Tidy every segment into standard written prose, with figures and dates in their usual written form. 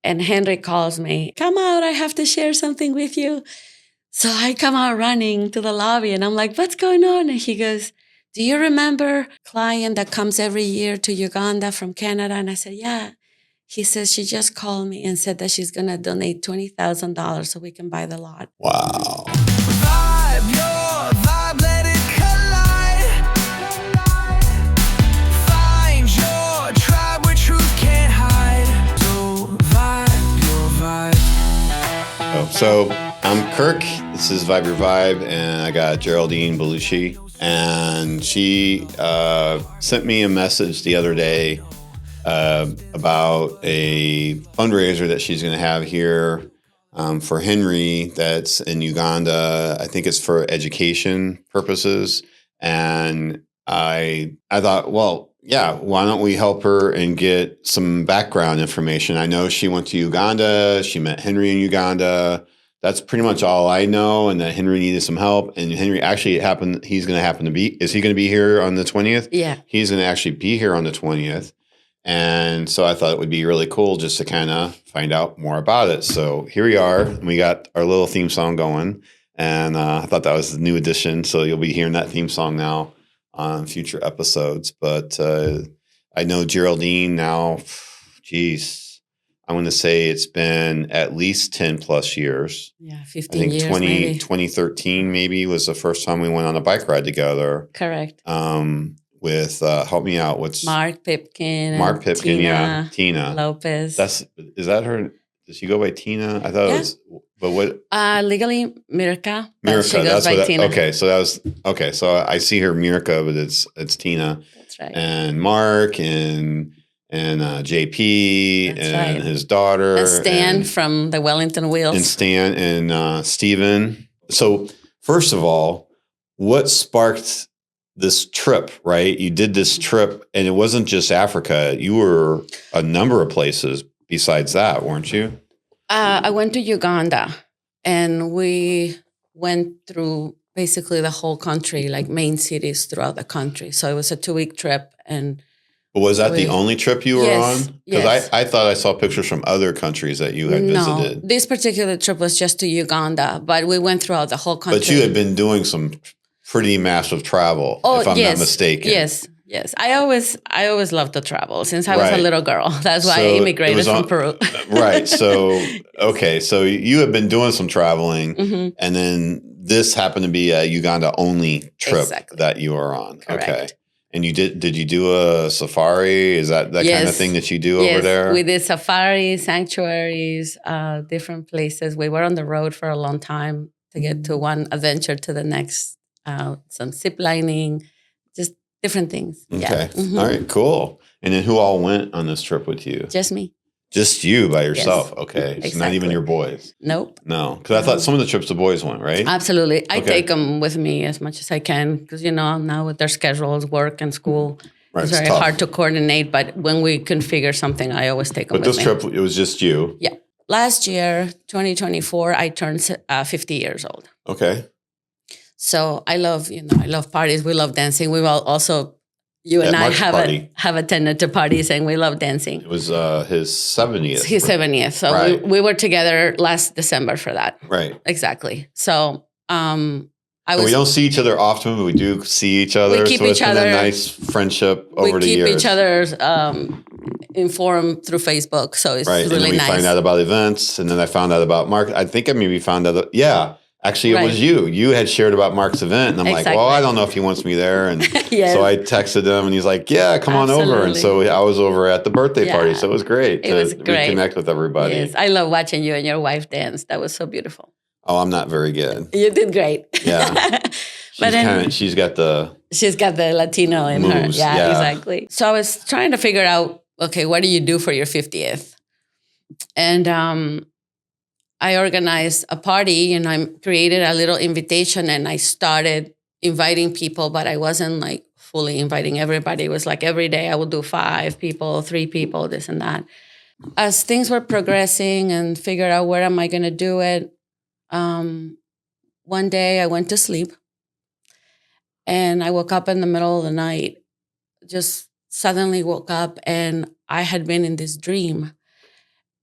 And Henry calls me, come out, I have to share something with you. So I come out running to the lobby and I'm like, what's going on? And he goes, do you remember a client that comes every year to Uganda from Canada? And I said, yeah. He says, she just called me and said that she's going to donate $20,000 so we can buy the lot. Wow. Vibe, your vibe, let it collide. Find your tribe where truth can't hide. So vibe, your vibe. So I'm Kirk. This is Vibe Your Vibe, and I got Geraldine Belluche, and she sent me a message the other day about a fundraiser that she's going to have here for Henry that's in Uganda. I think it's for education purposes. And I thought, well, yeah, why don't we help her and get some background information? I know she went to Uganda. She met Henry in Uganda. That's pretty much all I know, and that Henry needed some help. And Henry actually he's going to happen to be, is he going to be here on the 20th? Yeah. He's going to actually be here on the 20th. And so I thought it would be really cool just to kind of find out more about it. So here we are. We got our little theme song going. And I thought that was a new addition. So you'll be hearing that theme song now on future episodes. But I know Geraldine now, geez, I'm going to say it's been at least 10 plus years. Yeah, 15 years. I think maybe. 2013 maybe was the first time we went on a bike ride together. Correct. With help me out. What's Mark Pipkin? Mark Pipkin, Tina yeah, Tina Lopez. Is that her? Does she go by Tina? I thought it was. But what? Legally Mirka. Mirka. She goes That's by what. Tina. Okay, so that was okay. So I see her Mirka, but it's Tina. That's right. And Mark and JP That's and right. his daughter And Stan from the Wellington Wheels. and Stan and Steven. So first of all, what sparked this trip, right? You did this trip, and it wasn't just Africa. You were a number of places besides that, weren't you? I went to Uganda, and we went through basically the whole country, like main cities throughout the country. So it was a 2-week trip. And But was that the only trip you were Yes, on? Because yes. I thought I saw pictures from other countries that you had no, visited. this particular trip was just to Uganda, but we went throughout the whole country. But you had been doing some pretty massive travel, if I'm not mistaken. Yes. I always loved to travel since I was a Right. little girl. That's why So I it immigrated was from on- Peru. Right. So, okay. So you have been doing some traveling, Mhm. and then this happened to be a Uganda only trip Exactly. that you were on. Correct. Okay. And did you do a safari? Is that kind of Yes. thing that you do over there? We did safaris, sanctuaries, different places. We were on the road for a long time to get to one adventure to the next, some zip lining, just different things. Okay. Yeah. Mhm. All right, cool. And then who all went on this trip with you? Just me. Just you by yourself. Okay. So not even Exactly. your boys. Nope. No. Because I thought some of the trips the boys went, right? Absolutely. I Okay. take them with me as much as I can because, now with their schedules, work and school, Right, it's it's very tough. hard to coordinate. But when we configure something, I always take them But with this me. trip, it was just you. Yeah. Last year, 2024, I turned 50 years old. Okay. So I love parties. We love dancing. We will also, you and At I Mark's party. have attended to parties and we love dancing. It was his 70th. It's his 70th. So Right. we were together last December for that. Right. Exactly. So We don't see each other often, but we do see each other. keep so it's each been other- a nice friendship over we the keep years. each other informed through Facebook. So it's Right. And really then we nice. find out about events. And then I found out about Mark. I think I maybe found out. Actually, it Right. was you. You had shared about Mark's event. And I'm like, Exactly. well, I don't know if he wants me there. And Yes. so I texted him and he's like, yeah, come on over. And so I was over at the birthday party. Yeah. So it was great It was great. reconnect with everybody. Yes, I love watching you and your wife dance. That was so beautiful. Oh, I'm not very good. You did great. Yeah. She's got the She's got the Latino in her. Moves, Yeah, yeah. exactly. So I was trying to figure out, okay, what do you do for your 50th? And I organized a party and I created a little invitation and I started inviting people, but I wasn't like fully inviting everybody. It was like every day I would do 5 people, 3 people, this and that. As things were progressing and figured out where am I going to do it, one day I went to sleep and I woke up in the middle of the night, just suddenly woke up and I had been in this dream.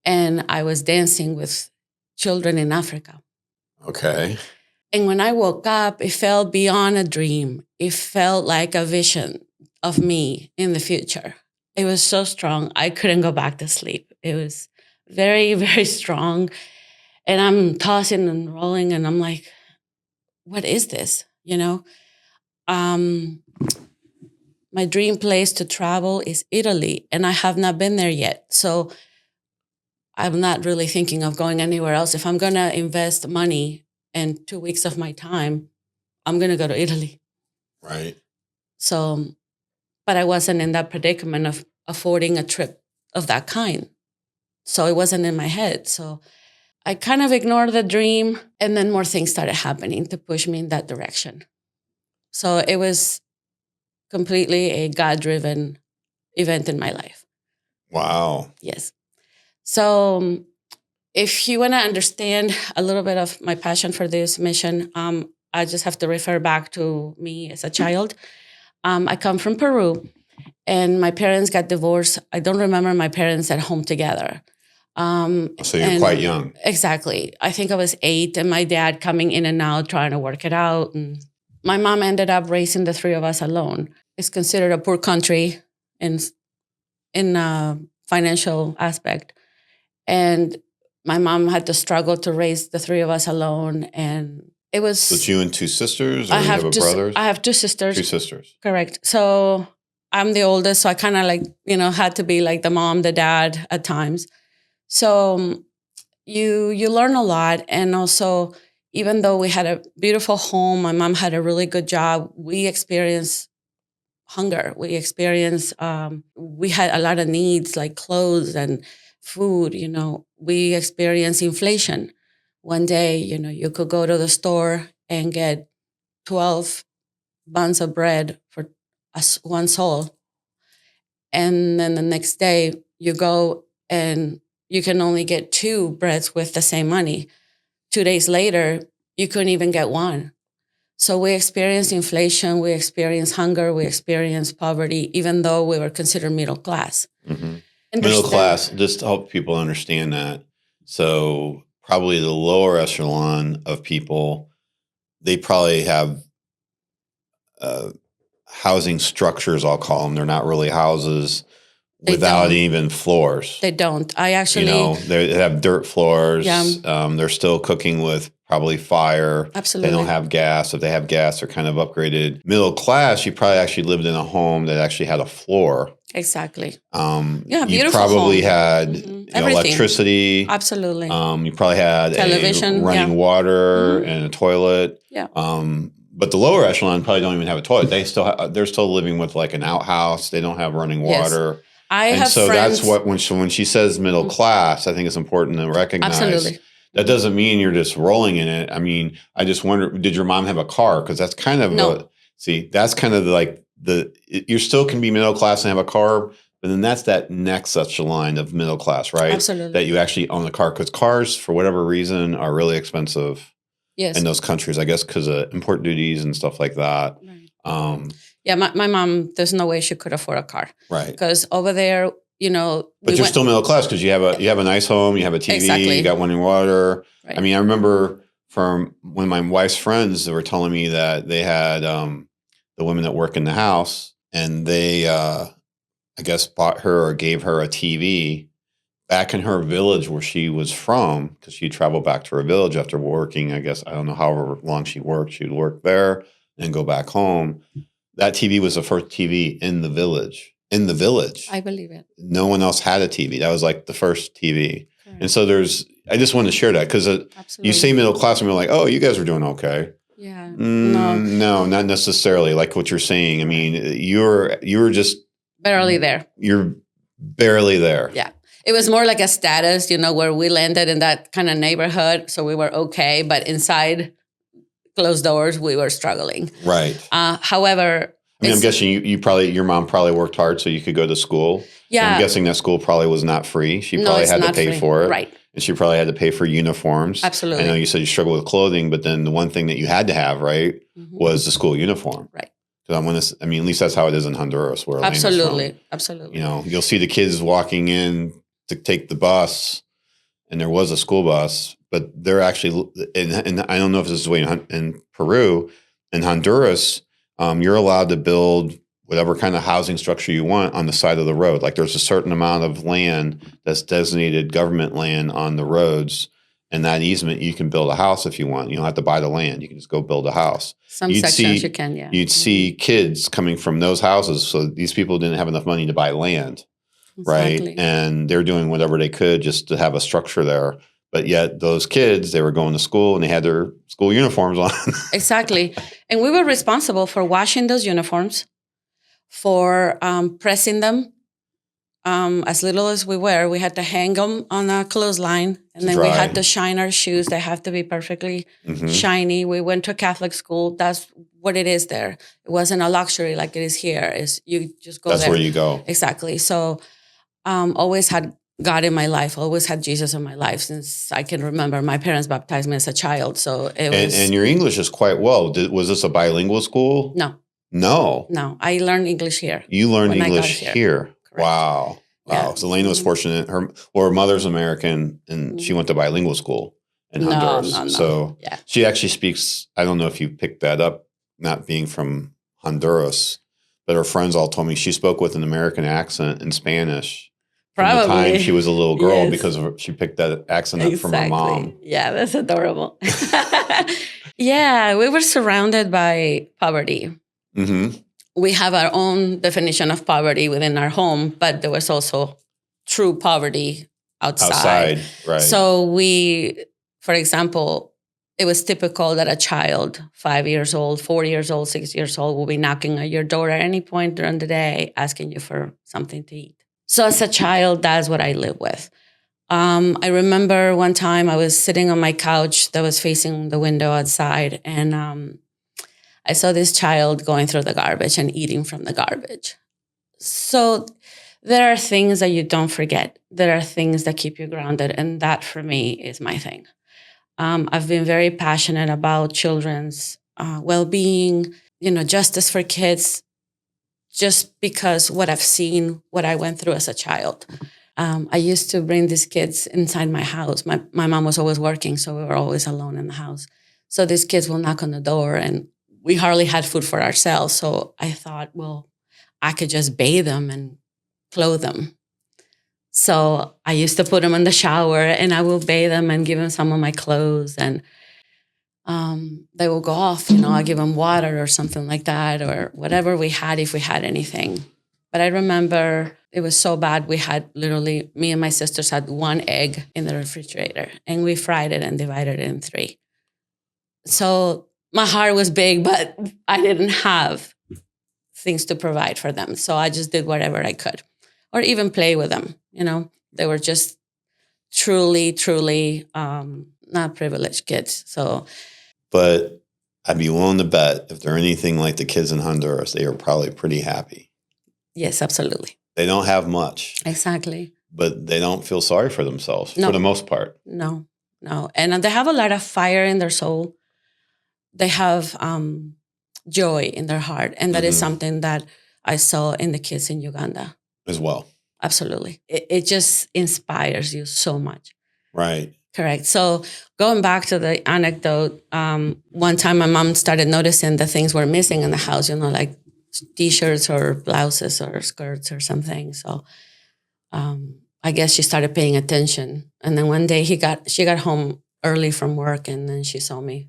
and I was dancing with children in Africa. Okay. And when I woke up, it felt beyond a dream. It felt like a vision of me in the future. It was so strong. I couldn't go back to sleep. It was very, very strong. And I'm tossing and rolling, and I'm like, what is this? You know? My dream place to travel is Italy, and I have not been there yet. So I'm not really thinking of going anywhere else. If I'm going to invest money and 2 weeks of my time, I'm going to go to Italy. Right. So, but I wasn't in that predicament of affording a trip of that kind. So it wasn't in my head. So I kind of ignored the dream, and then more things started happening to push me in that direction. So it was completely a God-driven event in my life. Wow. Yes. So if you want to understand a little bit of my passion for this mission, I just have to refer back to me as a child. I come from Peru, and my parents got divorced. I don't remember my parents at home together. So you're quite young. Exactly. I think I was 8, and my dad coming in and out, trying to work it out. And my mom ended up raising the 3 of us alone. It's considered a poor country in financial aspect. And my mom had to struggle to raise the 3 of us alone. And it was... So it's you and 2 sisters, or I you have brothers? I have 2 sisters. 2 sisters. Correct. So I'm the oldest, so I kind of like, had to be like the mom, the dad at times. So you learn a lot. And also, even though we had a beautiful home, my mom had a really good job, we experienced hunger. We experienced, we had a lot of needs like clothes and food, we experienced inflation. One day, you could go to the store and get 12 buns of bread for one sol. And then the next day you go and you can only get 2 breads with the same money. 2 days later, you couldn't even get one. So we experienced inflation, we experienced hunger, we experienced poverty, even though we were considered middle class. Mm-hmm. Middle class, just to help people understand that. So probably the lower echelon of people, they probably have housing structures, I'll call them. They're not really houses without even floors. They don't. I actually... they have dirt floors. Yeah. They're still cooking with probably fire. Absolutely. They don't have gas. If they have gas, they're kind of upgraded. Middle class, you probably actually lived in a home that actually had a floor. Exactly. Yeah, beautiful you probably home. had electricity. Absolutely. You probably had television, running water and a toilet. Yeah. But the lower echelon probably don't even have a toilet. They're still living with like an outhouse. They don't have running water. Yes. That's what when she says middle class, I think it's important to recognize. Absolutely. That doesn't mean you're just rolling in it. I mean, I just wonder, did your mom have a car? Because that's kind of that's kind of like you still can be middle class and have a car, but then that's that next echelon of middle class, right? Absolutely. That you actually own a car, because cars, for whatever reason, are really expensive. Yes. In those countries, I guess, because of import duties and stuff like that. Right. My mom, there's no way she could afford a car. Right. Because over there, But you're still middle class because you have a nice home, you have a TV, Exactly. you got running water. Right. I mean, I remember from one of my wife's friends, they were telling me that they had the women that work in the house, and they, I guess, bought her or gave her a TV back in her village where she was from, because she traveled back to her village after working, I guess, I don't know however long she worked. She'd work there and go back home. That TV was the first TV in the village. In the village. I believe it. No one else had a TV. That was like the first TV. Correct. And so I just wanted to share that, because you say middle class and we're like, oh, you guys are doing okay. Yeah. No, not necessarily like what you're saying. I mean, you were just barely there. You're barely there. Yeah. It was more like a status, where we landed in that kind of neighborhood. So we were okay. But inside closed doors, we were struggling. Right. However, I mean, I'm guessing your mom probably worked hard so you could go to school. Yeah. And I'm guessing that school probably was not free. She probably had to pay for it. Right. And she probably had to pay for uniforms. Absolutely. I know you said you struggled with clothing, but then the one thing that you had to have, right, was the school uniform. Right. Because at least that's how it is in Honduras, where Absolutely. Absolutely. You'll see the kids walking in to take the bus and there was a school bus, but they're actually, and I don't know if this is the way in Peru, in Honduras, you're allowed to build whatever kind of housing structure you want on the side of the road. Like there's a certain amount of land that's designated government land on the roads. And that easement, you can build a house if you want. You don't have to buy the land. You can just go build a house. Some sections you can, yeah. You'd see kids coming from those houses. So these people didn't have enough money to buy land, Exactly. right? And they're doing whatever they could just to have a structure there. But yet those kids, they were going to school and they had their school uniforms on. Exactly. And we were responsible for washing those uniforms, for pressing them. As little as we were, we had to hang them on a clothesline, and then we had to shine our shoes. They have to be perfectly shiny. We went to a Catholic school. That's what it is there. It wasn't a luxury like it is here. Is you just go That's there. where you go. Exactly. So always had God in my life, always had Jesus in my life since I can remember. My parents baptized me as a child. So it was. And your English is quite well. Was this a bilingual school? No. No. I learned English here. You learned English here. Wow. Yeah. Wow. So Elena was fortunate. Her mother's American and she went to bilingual school in Honduras. No. So she actually speaks, I don't know if you picked that up, not being from Honduras, but her friends all told me she spoke with an American accent in Spanish. Probably. From the time she was a little girl Yes. because she picked that accent up from her mom. Yeah, that's adorable. Yeah, we were surrounded by poverty. Mm-hmm. We have our own definition of poverty within our home, but there was also true poverty outside. Right. So for example, it was typical that a child, 5 years old, 4 years old, 6 years old, will be knocking at your door at any point during the day, asking you for something to eat. So as a child, that's what I live with. I remember one time I was sitting on my couch that was facing the window outside, and I saw this child going through the garbage and eating from the garbage. So there are things that you don't forget. There are things that keep you grounded. And that for me is my thing. I've been very passionate about children's well-being, justice for kids, just because what I've seen, what I went through as a child. I used to bring these kids inside my house. My mom was always working, so we were always alone in the house. So these kids will knock on the door, and we hardly had food for ourselves. So I thought, well, I could just bathe them and clothe them. So I used to put them in the shower and I will bathe them and give them some of my clothes. And they will go off, I give them water or something like that, or whatever we had, if we had anything. But I remember it was so bad. We had literally, me and my sisters had one egg in the refrigerator and we fried it and divided it in 3. So my heart was big, but I didn't have things to provide for them. So I just did whatever I could, or even play with them. They were just truly, truly not privileged kids. So, but I'd be willing to bet if they're anything like the kids in Honduras, they are probably pretty happy. Yes, absolutely. They don't have much. Exactly. But they don't feel sorry for themselves for the most part. No. And they have a lot of fire in their soul. They have joy in their heart. And that is something that I saw in the kids in Uganda. As well. Absolutely. It just inspires you so much. Right. Correct. So going back to the anecdote, one time my mom started noticing that things were missing in the house, like T-shirts or blouses or skirts or something. So I guess she started paying attention. And then one day she got home early from work, and then she saw me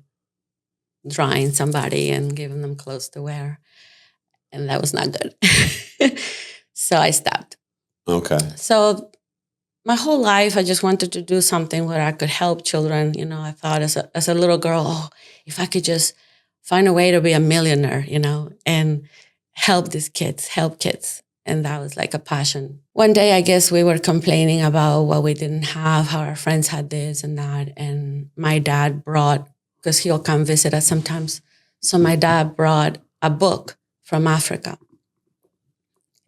drying somebody and giving them clothes to wear. And that was not good. So I stopped. Okay. So my whole life, I just wanted to do something where I could help children. I thought as a little girl, if I could just find a way to be a millionaire, and help these kids, help kids. And that was like a passion. One day, I guess we were complaining about what we didn't have, how our friends had this and that. And my dad brought, because he'll come visit us sometimes. So my dad brought a book from Africa.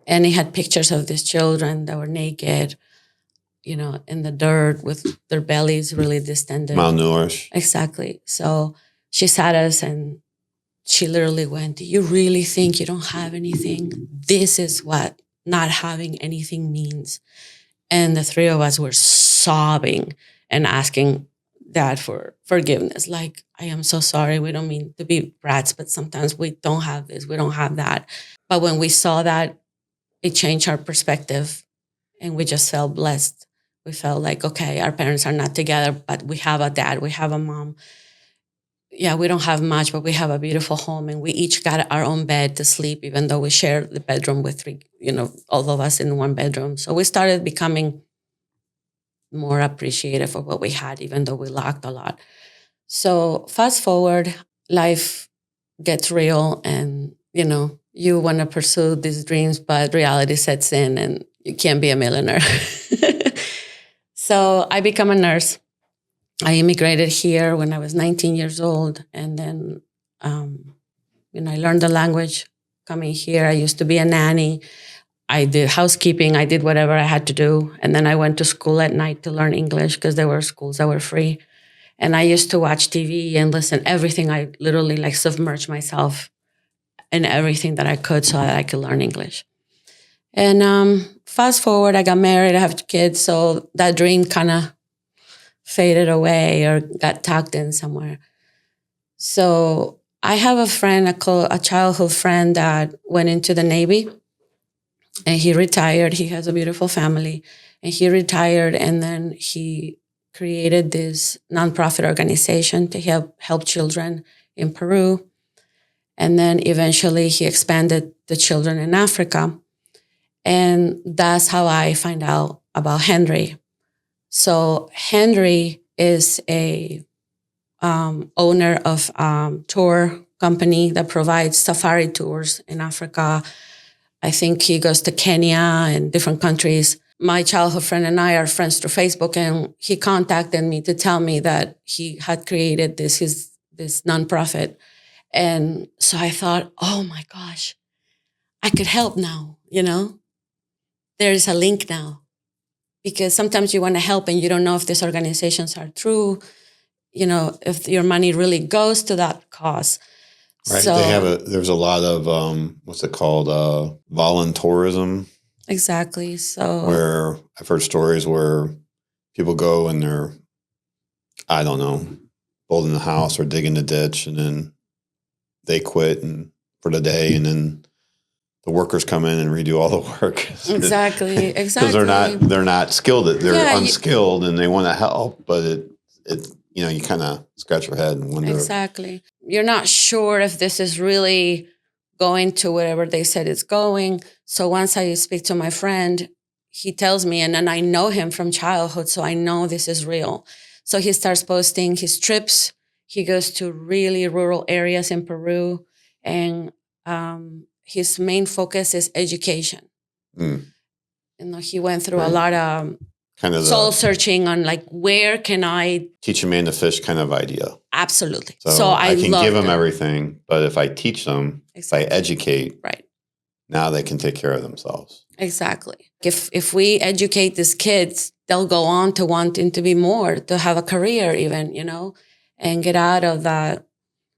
And he had pictures of these children that were naked, in the dirt with their bellies really distended. Malnourished. Exactly. So she sat us and she literally went, "Do you really think you don't have anything? This is what not having anything means." And the 3 of us were sobbing. and asking Dad for forgiveness. Like, I am so sorry. We don't mean to be brats, but sometimes we don't have this, we don't have that. But when we saw that, it changed our perspective and we just felt blessed. We felt like, okay, our parents are not together, but we have a dad, we have a mom. Yeah, we don't have much, but we have a beautiful home and we each got our own bed to sleep, even though we share the bedroom with three, all of us in one bedroom. So we started becoming more appreciative of what we had, even though we lacked a lot. So fast forward, life gets real and, you want to pursue these dreams, but reality sets in and you can't be a millionaire. So I become a nurse. I immigrated here when I was 19 years old. And then, I learned the language coming here. I used to be a nanny. I did housekeeping. I did whatever I had to do. And then I went to school at night to learn English because there were schools that were free. And I used to watch TV and listen everything. I literally submerged myself in everything that I could so that I could learn English. And fast forward, I got married. I have kids. So that dream kind of faded away or got tucked in somewhere. So I have a friend, a childhood friend that went into the Navy and he retired. He has a beautiful family and he retired and then he created this nonprofit organization to help children in Peru. And then eventually he expanded the children in Africa. And that's how I find out about Henry. So Henry is a owner of tour company that provides safari tours in Africa. I think he goes to Kenya and different countries. My childhood friend and I are friends through Facebook, and he contacted me to tell me that he had created this nonprofit. And so I thought, oh my gosh, I could help now, There's a link now. Because sometimes you want to help and you don't know if these organizations are true, if your money really goes to that cause. Right. So, there's a lot of, what's it called? Voluntourism. Exactly. So where I've heard stories where people go and they're, I don't know, building the house or digging the ditch and then they quit for the day and then the workers come in and redo all the work. Exactly. Because they're not skilled. They're unskilled and they want to help, but it you kind of scratch your head and wonder. Exactly. You're not sure if this is really going to wherever they said it's going. So once I speak to my friend, he tells me, and then I know him from childhood, so I know this is real. So he starts posting his trips. He goes to really rural areas in Peru, and his main focus is education. He went through a lot of kind of soul searching on where can I teach a man to fish kind of idea. Absolutely. So I can give them everything, but if I teach them, if I educate, right, now they can take care of themselves. Exactly. If we educate these kids, they'll go on to wanting to be more, to have a career even, and get out of that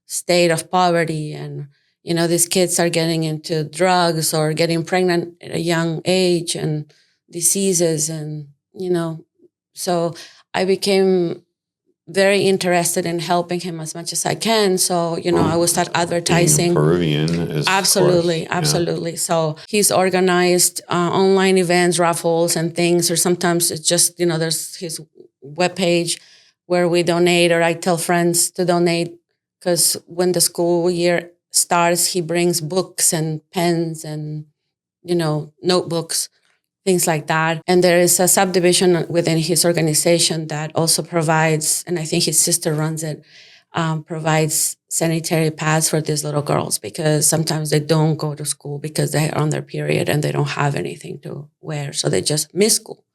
state of poverty. And, these kids are getting into drugs or getting pregnant at a young age and diseases and, so I became very interested in helping him as much as I can. So, I would start advertising. Being Peruvian is absolutely. Yeah. So he's organized online events, raffles and things, or sometimes it's just, there's his webpage where we donate, or I tell friends to donate, because when the school year starts, he brings books and pens and, notebooks, things like that. And there is a subdivision within his organization that also provides, and I think his sister runs it, provides sanitary pads for these little girls, because sometimes they don't go to school because they're on their period and they don't have anything to wear. So they just miss school.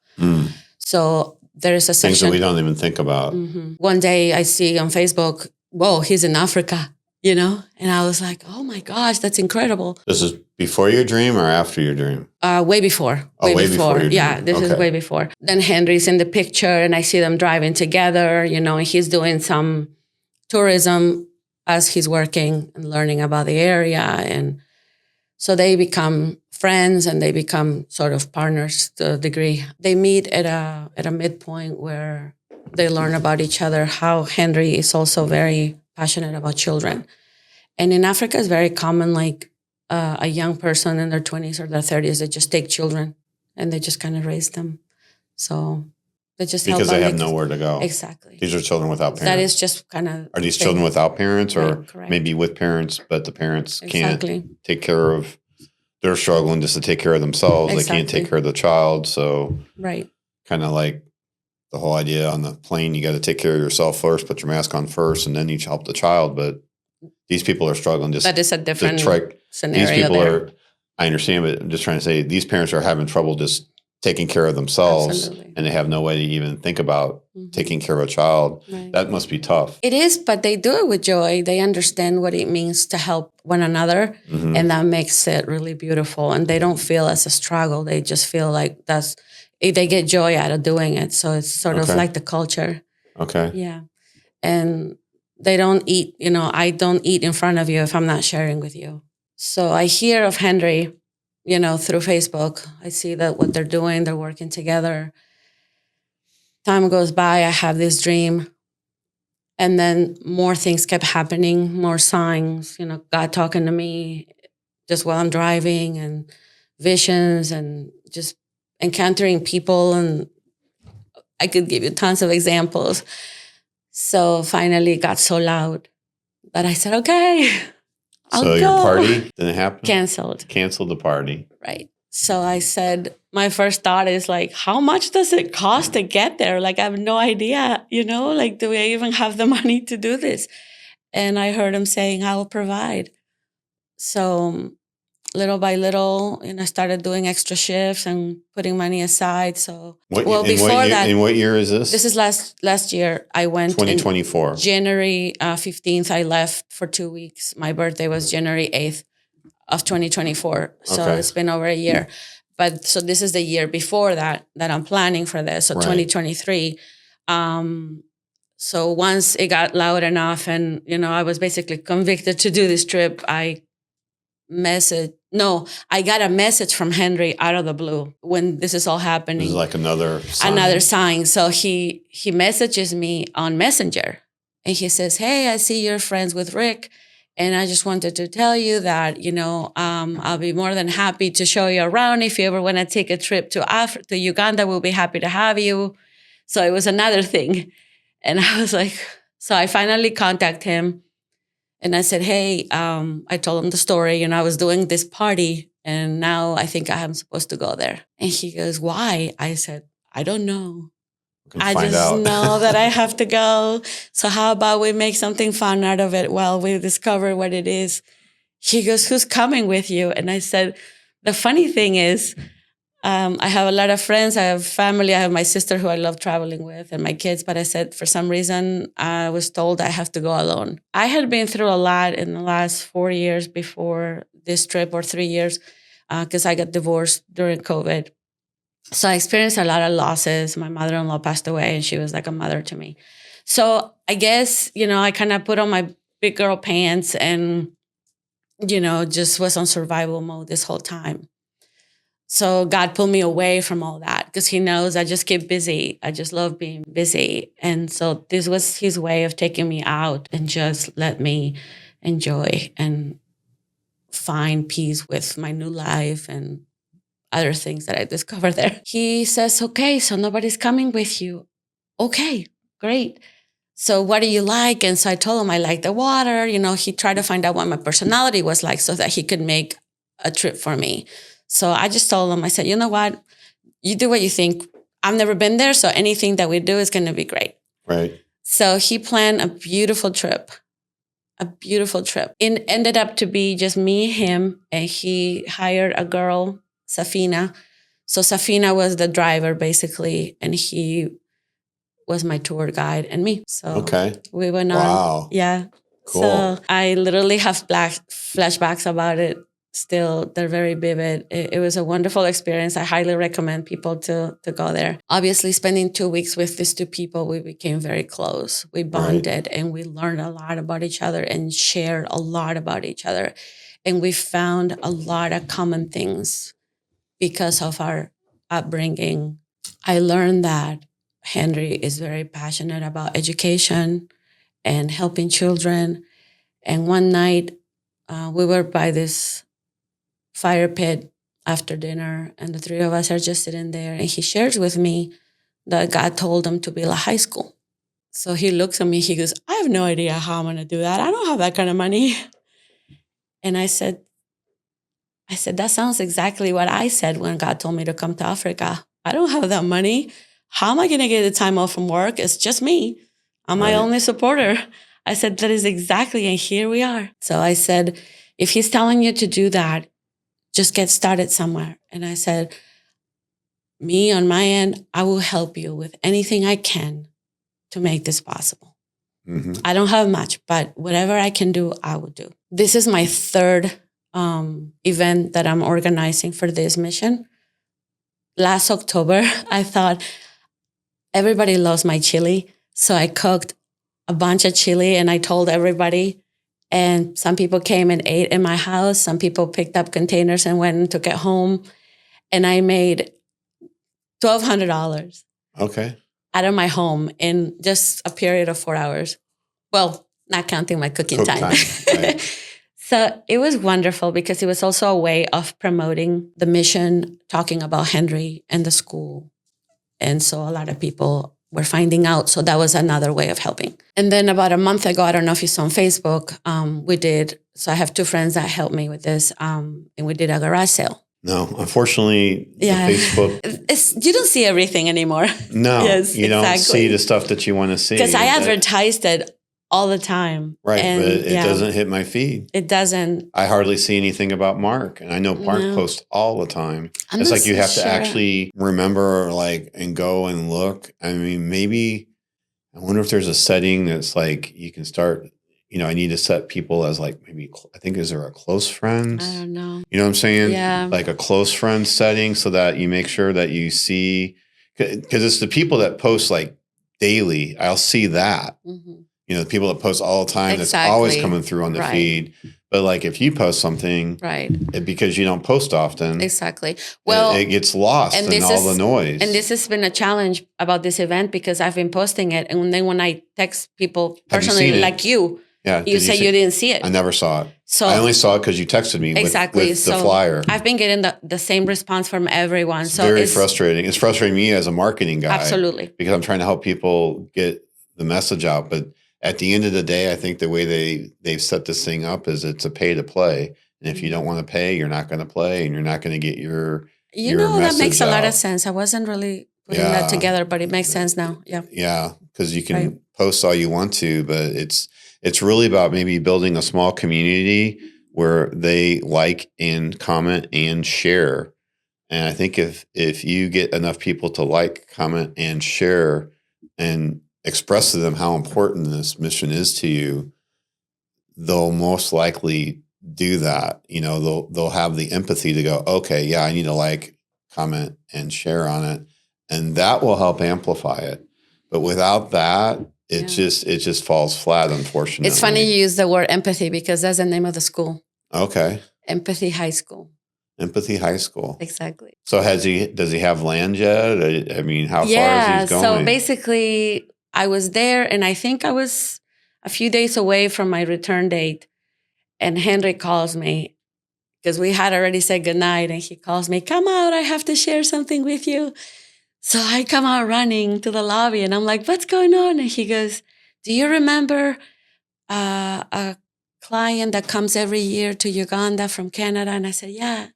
So there is a section. Things that we don't even think about. One day I see on Facebook, whoa, he's in Africa, and I was like, oh my gosh, that's incredible. This is before your dream or after your dream? Way before. Way before your dream. Yeah, this is way before. Then Henry's in the picture and I see them driving together, and he's doing some tourism as he's working and learning about the area. And so they become friends and they become sort of partners to a degree. They meet at a midpoint where they learn about each other. How Henry is also very passionate about children. And in Africa, it's very common, like a young person in their 20s or their 30s, they just take children and they just kind of raise them. So they just help Because they them have nowhere to go. Exactly. These are children without parents. That is just kind of. Are these children without parents, or Right, maybe with parents, but the parents Exactly. can't take care of? They're struggling just to take care of themselves. They can't Exactly. take care of the child. So Right. kind of like the whole idea on the plane, you got to take care of yourself first, put your mask on first, and then you help the child. But these people are struggling. Just That is a different scenario. These people there. are. I understand, but I'm just trying to say these parents are having trouble just taking care of themselves, Absolutely. and they have no way to even think about Mhm. taking care of a child. Right. That must be tough. It is, but they do it with joy. They understand what it means to help one another, Mhm. and that makes it really beautiful. And they don't feel as a struggle. They just feel like they get joy out of doing it. So it's sort of Okay. like the culture. Okay. Yeah. And they don't eat, I don't eat in front of you if I'm not sharing with you. So I hear of Henry, through Facebook. I see that what they're doing, they're working together. Time goes by, I have this dream. And then more things kept happening, more signs, God talking to me just while I'm driving, and visions, and just encountering people. And I could give you tons of examples. So finally it got so loud that I said, okay, I'll So go. your party didn't happen? Canceled. Canceled the party. Right. So I said, my first thought is like, how much does it cost to get there? Like, I have no idea, like, do we even have the money to do this? And I heard him saying, I will provide. So little by little, I started doing extra shifts and putting money aside. So, In what year is this? This is last year. I went 2024. January 15th. I left for 2 weeks. My birthday was January 8th of 2024. So Okay. it's been over a year. But so this is the year before that I'm planning for this. So Right. 2023. So once it got loud enough, and I was basically convicted to do this trip, I got a message from Henry out of the blue when this is all happening. This is like another sign. Another sign. So he messages me on Messenger, and he says, "Hey, I see you're friends with Rick, and I just wanted to tell you that I'll be more than happy to show you around. If you ever want to take a trip to Uganda, we'll be happy to have you." So it was another thing, and I was like, so I finally contacted him. And I said, hey, I told him the story, I was doing this party, and now I think I am supposed to go there. And he goes, why? I said, I don't know. I just know that I have to go. So how about we make something fun out of it while we discover what it is? He goes, who's coming with you? And I said, the funny thing is, I have a lot of friends. I have family. I have my sister who I love traveling with, and my kids. But I said, for some reason, I was told I have to go alone. I had been through a lot in the last 4 years before this trip, or 3 years, because I got divorced during COVID. So I experienced a lot of losses. My mother-in-law passed away, and she was like a mother to me. So I guess, I kind of put on my big girl pants and, just was on survival mode this whole time. So God pulled me away from all that, because he knows I just get busy. I just love being busy. And so this was his way of taking me out and just let me enjoy and find peace with my new life and other things that I discovered there. He says, okay, so nobody's coming with you. Okay, great. So what do you like? And so I told him I like the water. He tried to find out what my personality was like so that he could make a trip for me. So I just told him, I said, you know what? You do what you think. I've never been there, so anything that we do is going to be great. Right. So he planned a beautiful trip. It ended up to be just me, him, and he hired a girl, Safina. So Safina was the driver, basically, and he was my tour guide and me. So okay. We went on. Wow. Yeah. Cool. So I literally have flashbacks about it. Still, they're very vivid. It was a wonderful experience. I highly recommend people to go there. Obviously, spending 2 weeks with these two people, we became very close. We bonded, and we learned a lot about each other and shared a lot about each other. And we found a lot of common things because of our upbringing. I learned that Henry is very passionate about education and helping children. And one night, we were by this fire pit after dinner, and the three of us are just sitting there. And he shares with me that God told him to build a high school. So he looks at me, he goes, I have no idea how I'm going to do that. I don't have that kind of money. And I said, that sounds exactly what I said when God told me to come to Africa. I don't have that money. How am I going to get the time off from work? It's just me. I'm my only supporter. I said, that is exactly, and here we are. So I said, if he's telling you to do that, just get started somewhere. And I said, me on my end, I will help you with anything I can to make this possible. Mm-hmm. I don't have much, but whatever I can do, I will do. This is my third event that I'm organizing for this mission. Last October, I thought everybody loves my chili. So I cooked a bunch of chili and I told everybody. And some people came and ate in my house. Some people picked up containers and went and took it home. And I made $1,200 out of my home in just a period of 4 hours. Well, not counting my cooking time. Right. So it was wonderful because it was also a way of promoting the mission, talking about Henry and the school. And so a lot of people were finding out. So that was another way of helping. And then about a month ago, I don't know if you saw on Facebook, so I have two friends that helped me with this, and we did a garage sale. No, unfortunately, Facebook. You don't see everything anymore. No, yes, you don't see the stuff that you want to see. Because I advertised it all the time. Right, and, but it doesn't hit my feed. It doesn't. I hardly see anything about Mark. And I know Mark posts all the time. It's like you have to actually remember and go and look. I mean, maybe, I wonder if there's a setting that's like you can start, I need to set people as maybe, I think, is there a close friends? I don't know. You know what I'm saying? Yeah. Like a close friend setting so that you make sure that you see, because it's the people that post daily. I'll see that. Mm-hmm. The people that post all the time, that's always coming through on the feed. But if you post something, because you don't post often, well, it gets lost in all the noise. And this has been a challenge about this event because I've been posting it, and then when I text people personally, like you, you say you didn't see it. I never saw it. So I only saw it because you texted me with the flyer. I've been getting the same response from everyone. It's very frustrating. It's frustrating me as a marketing guy, absolutely, because I'm trying to help people get the message out, but at the end of the day, I think the way they've set this thing up is it's a pay to play. And if you don't want to pay, you're not going to play and you're not going to get your that makes a lot of sense. I wasn't really putting that together, but it makes sense now. Yeah. Yeah. Because you can post all you want to, but it's really about maybe building a small community where they like and comment and share. And I think if you get enough people to like, comment, and share and express to them how important this mission is to you, they'll most likely do that. They'll have the empathy to go, okay, yeah, I need to comment, and share on it. And that will help amplify it. But without that, it just falls flat, unfortunately. It's funny you use the word empathy because that's the name of the school. Okay. Empathy High School. Empathy High School. Exactly. So does he have land yet? I mean, how far is he going? So basically, I was there, and I think I was a few days away from my return date. And Henry calls me because we had already said goodnight. And he calls me, come out, I have to share something with you. So I come out running to the lobby, and I'm like, what's going on? And he goes, do you remember a client that comes every year to Uganda from Canada? And I said, yeah.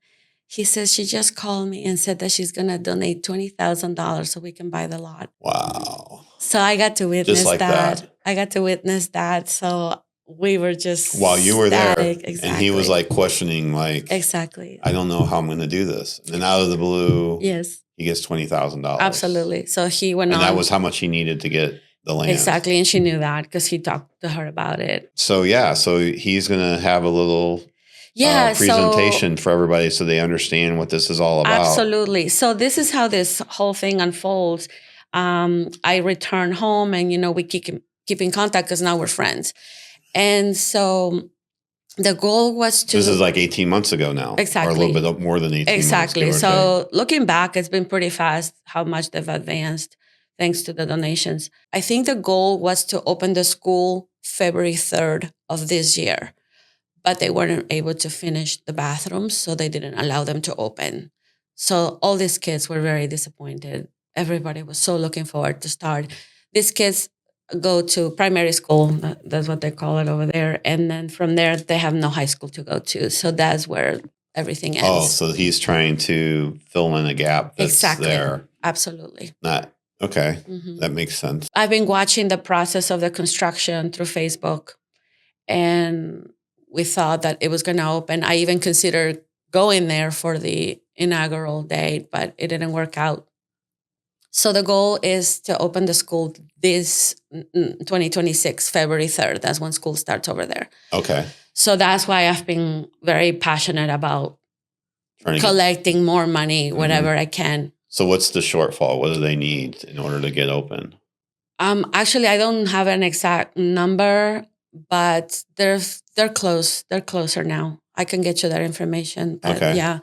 He says, she just called me and said that she's going to donate $20,000 so we can buy the lot. Wow. So I got to witness that. I got to witness that. So we were just while you were there, exactly. And he was questioning, exactly. I don't know how I'm going to do this. And out of the blue, yes, he gets $20,000. Absolutely. So he went on. And that was how much he needed to get the land. Exactly. And she knew that because he talked to her about it. So he's going to have a little presentation for everybody so they understand what this is all about. Absolutely. So this is how this whole thing unfolds. I return home, and we keep in contact because now we're friends. And so the goal was to. This is 18 months ago now. Exactly. Or a little bit more than 18 months ago. Exactly. So looking back, it's been pretty fast how much they've advanced. thanks to the donations. I think the goal was to open the school February 3rd of this year, but they weren't able to finish the bathrooms, so they didn't allow them to open. So all these kids were very disappointed. Everybody was so looking forward to start. These kids go to primary school, that's what they call it over there. And then from there, they have no high school to go to. So that's where everything ends. Oh, so he's trying to fill in a gap that's Exactly. there. Absolutely. Not okay. Mhm. That makes sense. I've been watching the process of the construction through Facebook, and we thought that it was going to open. I even considered going there for the inaugural date, but it didn't work out. So the goal is to open the school this 2026, February 3rd. That's when school starts over there. Okay. So that's why I've been very passionate about Trying to get- collecting more money, whatever I can. So what's the shortfall? What do they need in order to get open? Actually, I don't have an exact number, but they're close. They're closer now. I can get you that information. But Okay. yeah.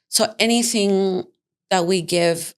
So anything that we give,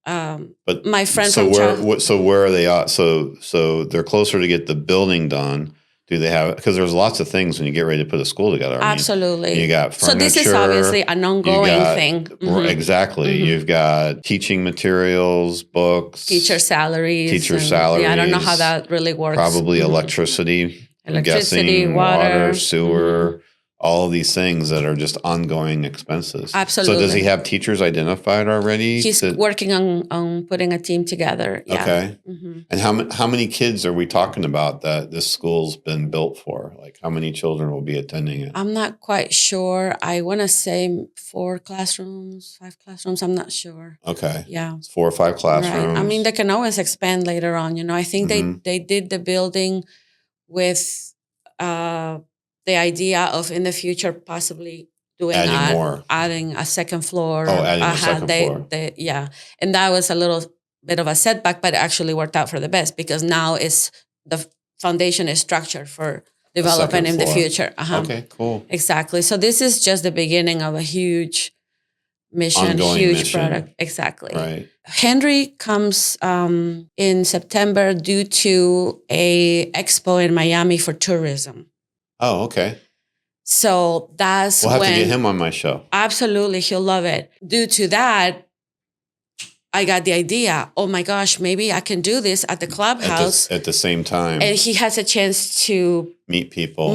But my friend so from where China, what, so where are they at? So they're closer to get the building done. Do they have, because there's lots of things when you get ready to put a school together. I mean, absolutely. you got So furniture. this is obviously an ongoing thing. Mhm. Exactly. Mhm. You've got teaching materials, books, Teacher salaries. Teacher and- Yeah, I don't know how salaries, that really works. probably Mhm. electricity. I'm Electricity, guessing water, sewer, all of these things that are just ongoing expenses. Absolutely. So does he have teachers identified already? He's working on putting a team together. Yeah. Okay. Mhm. And how many kids are we talking about that this school's been built for? Like how many children will be attending it? I'm not quite sure. I want to say 4 classrooms, 5 classrooms. I'm not sure. Okay. Yeah. It's 4 or 5 classrooms. Right. I mean, they can always expand later on. I think Mhm. they did the building with the idea of in the future possibly doing Adding more. adding a second floor. Oh, adding a second floor. Yeah, and that was a little bit of a setback, but it actually worked out for the best because now the foundation is structured for development in the floor. future. Okay, cool. Exactly. So this is just the beginning of a huge mission, Ongoing huge mission. product. Exactly. Right. Henry comes in September due to a expo in Miami for tourism. Oh, okay. So that's We'll have when to get him on my show. absolutely he'll love it. Due to that, I got the idea. Oh my gosh, maybe I can do this at the clubhouse. At the same time, And he has a chance to meet people.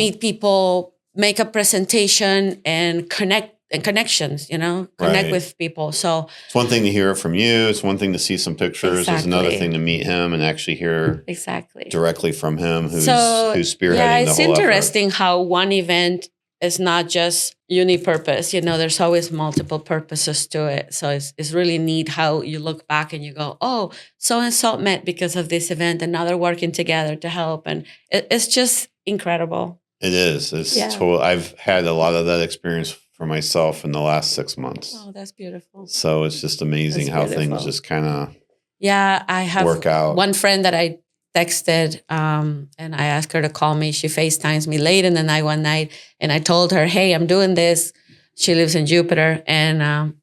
make a presentation and connections, connect Right. with people. So It's one thing to hear it from you. It's one thing to see some pictures. It's another Exactly. thing to meet him and actually hear exactly. directly from him who's So spearheading yeah, the it's whole interesting how one event is not just unipurpose. There's always multiple purposes to it. So it's really neat how you look back and you go, oh, so and so met because of this event, and now they're working together to help, and it's just incredible. It is. It's Yeah. total. I've had a lot of that experience for myself in the last 6 months. Oh, that's beautiful. So it's just amazing That's how beautiful. things just kind of Yeah, I have work out. one friend that I texted and I asked her to call me. She FaceTimes me late in the night one night, and I told her, hey, I'm doing this. She lives in Jupiter, and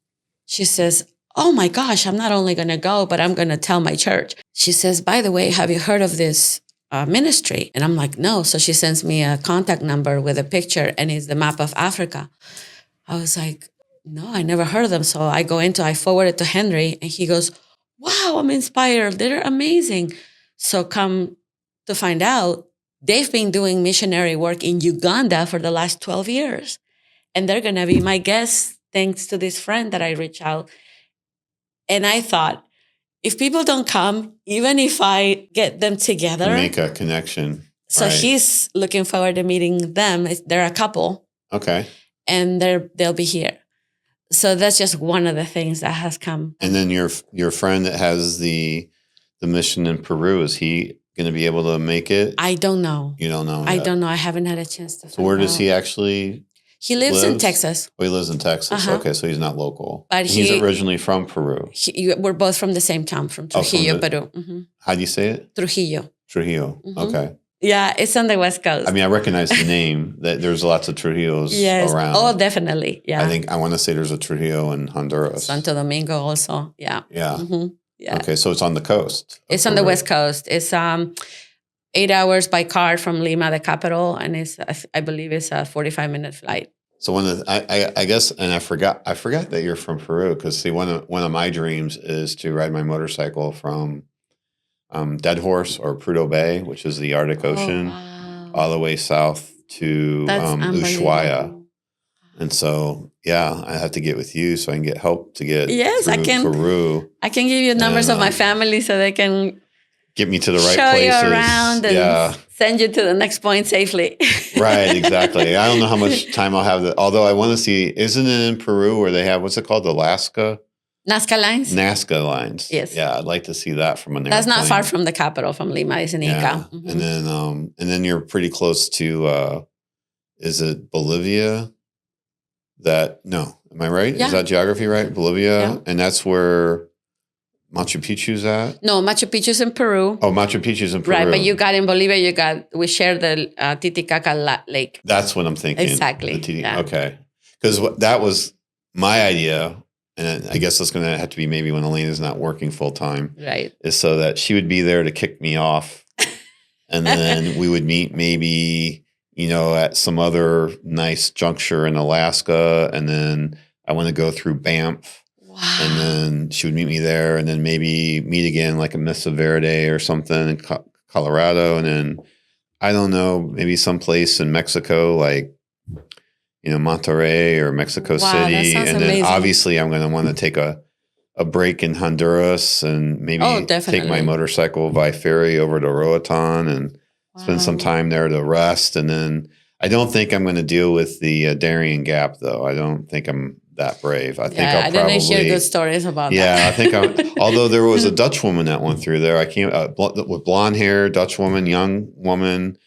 she says, oh my gosh, I'm not only going to go, but I'm going to tell my church. She says, by the way, have you heard of this ministry? And I'm like, no. So she sends me a contact number with a picture, and it's the map of Africa. I was like, no, I never heard of them. So I forward it to Henry, and he goes, wow, I'm inspired. They're amazing. So come to find out, they've been doing missionary work in Uganda for the last 12 years. And they're going to be my guests thanks to this friend that I reached out. And I thought, if people don't come, even if I get them together. make a connection. So Right. he's looking forward to meeting them. They're a couple, Okay. and they'll be here. So that's just one of the things that has come. And then your friend that has the mission in Peru, is he going to be able to make it? I don't know. You don't know. I yet. don't know. I haven't had a chance to. So where find does out. he actually? He lives in lives? Texas. Oh, he lives in Texas. Uh-huh. Okay, so he's not local. But he's he- originally from Peru. We're both from the same town, from Oh, from Trujillo, the- Peru. Hmm. How do you say it? Trujillo. Trujillo. Mhm. Okay. Yeah, it's on the West Coast. I mean, I recognize the name. That there's lots of Trujillos yes. around. Oh, definitely. Yeah. I want to say there's a Trujillo in Honduras. Santo Domingo also. Yeah. Yeah. Hmm. Yeah. Okay, so it's on the coast. It's on the West Coast. It's 8 hours by car from Lima, the capital, and I believe it's a 45-minute flight. So I guess, and I forgot that you're from Peru, because see, one of my dreams is to ride my motorcycle from Dead Horse or Prudhoe Bay, which is the Arctic Ocean, wow. all the way south to Ushuaia. And so, yeah, I have to get with you so I can get help to get through Peru. I can give you numbers of my family so they can get me to the right show places. you around and send you to the next point safely. Right, exactly. I don't know how much time I'll have. Although I want to see, isn't it in Peru where they have, what's it called, Nazca lines. Yes. Yeah, I'd like to see that from an That's airplane. not far from the capital, from Lima. It's in Ica. Yeah. Mm-hmm. And then you're pretty close to, is it Bolivia? Am I right? Yeah. Is that geography right? Bolivia? Yeah. And that's where Machu Picchu's at? No, Machu Picchu's in Peru. Oh, Machu Picchu's in Peru. Right, but you got in Bolivia, we share the Titicaca Lake. That's what I'm thinking. Exactly. Yeah. Okay. Because that was my idea, and I guess that's going to have to be maybe when Elena's not working full time. Right. Is so that she would be there to kick me off. And then we would meet maybe, at some other nice juncture in Alaska. And then I want to go through Banff. Wow. And then she would meet me there, and then maybe meet again like in Mesa Verde or something in Colorado. And then, I don't know, maybe someplace in Mexico, like, Monterrey or Mexico City. And then amazing. Obviously I'm going to want to take a break in Honduras and maybe take my motorcycle by ferry over to Roatan and spend some time there to rest. And then I don't think I'm going to deal with the Darien Gap, though. I don't think I'm that brave. I think I'll probably... I didn't hear good stories about that. Yeah, I think although there was a Dutch woman that went through there. I came with blonde hair, Dutch woman, young woman.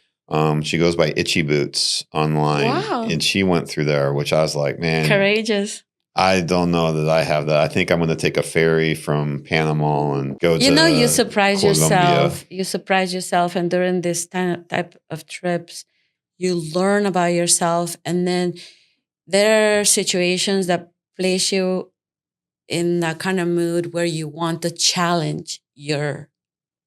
She goes by Itchy Boots online. Wow. And she went through there, which I was like, man. Courageous. I don't know that I have that. I think I'm going to take a ferry from Panama and go to you surprise Colombia. yourself. You surprise yourself. And during this type of trips, you learn about yourself. And then there are situations that place you in that kind of mood where you want to challenge your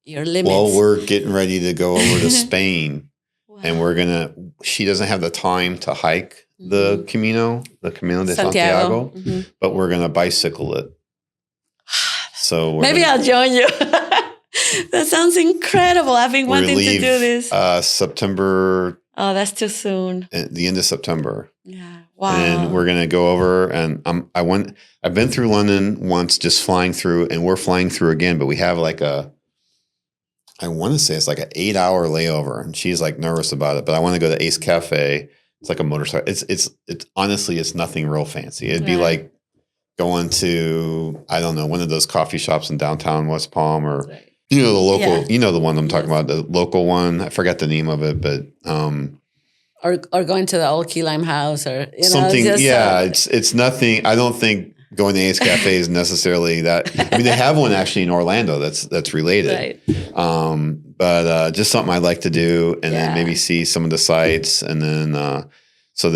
limits. Well, we're getting ready to go over to Spain. Wow. And she doesn't have the time to hike the Camino de Santiago, but we're going to bicycle it. So maybe I'll join you. That sounds incredible. I've been wanting to do this. September. Oh, that's too soon. At the end of September. Yeah. Wow. And we're going to go over, and I've been through London once, just flying through, and we're flying through again, but we have I want to say it's like an 8-hour layover, and she's like nervous about it, but I want to go to Ace Cafe. It's like a motorcycle. It's honestly, it's nothing real fancy. It'd be like going to, I don't know, one of those coffee shops in downtown West Palm, or the local, the one I'm talking about, the local one. I forgot the name of it, but or going to the old Key Lime House, or something. It's nothing. I don't think going to Ace Cafe is necessarily that. I mean, they have one actually in Orlando that's related. Right. But just something I'd like to do, and then maybe see some of the sites, and then so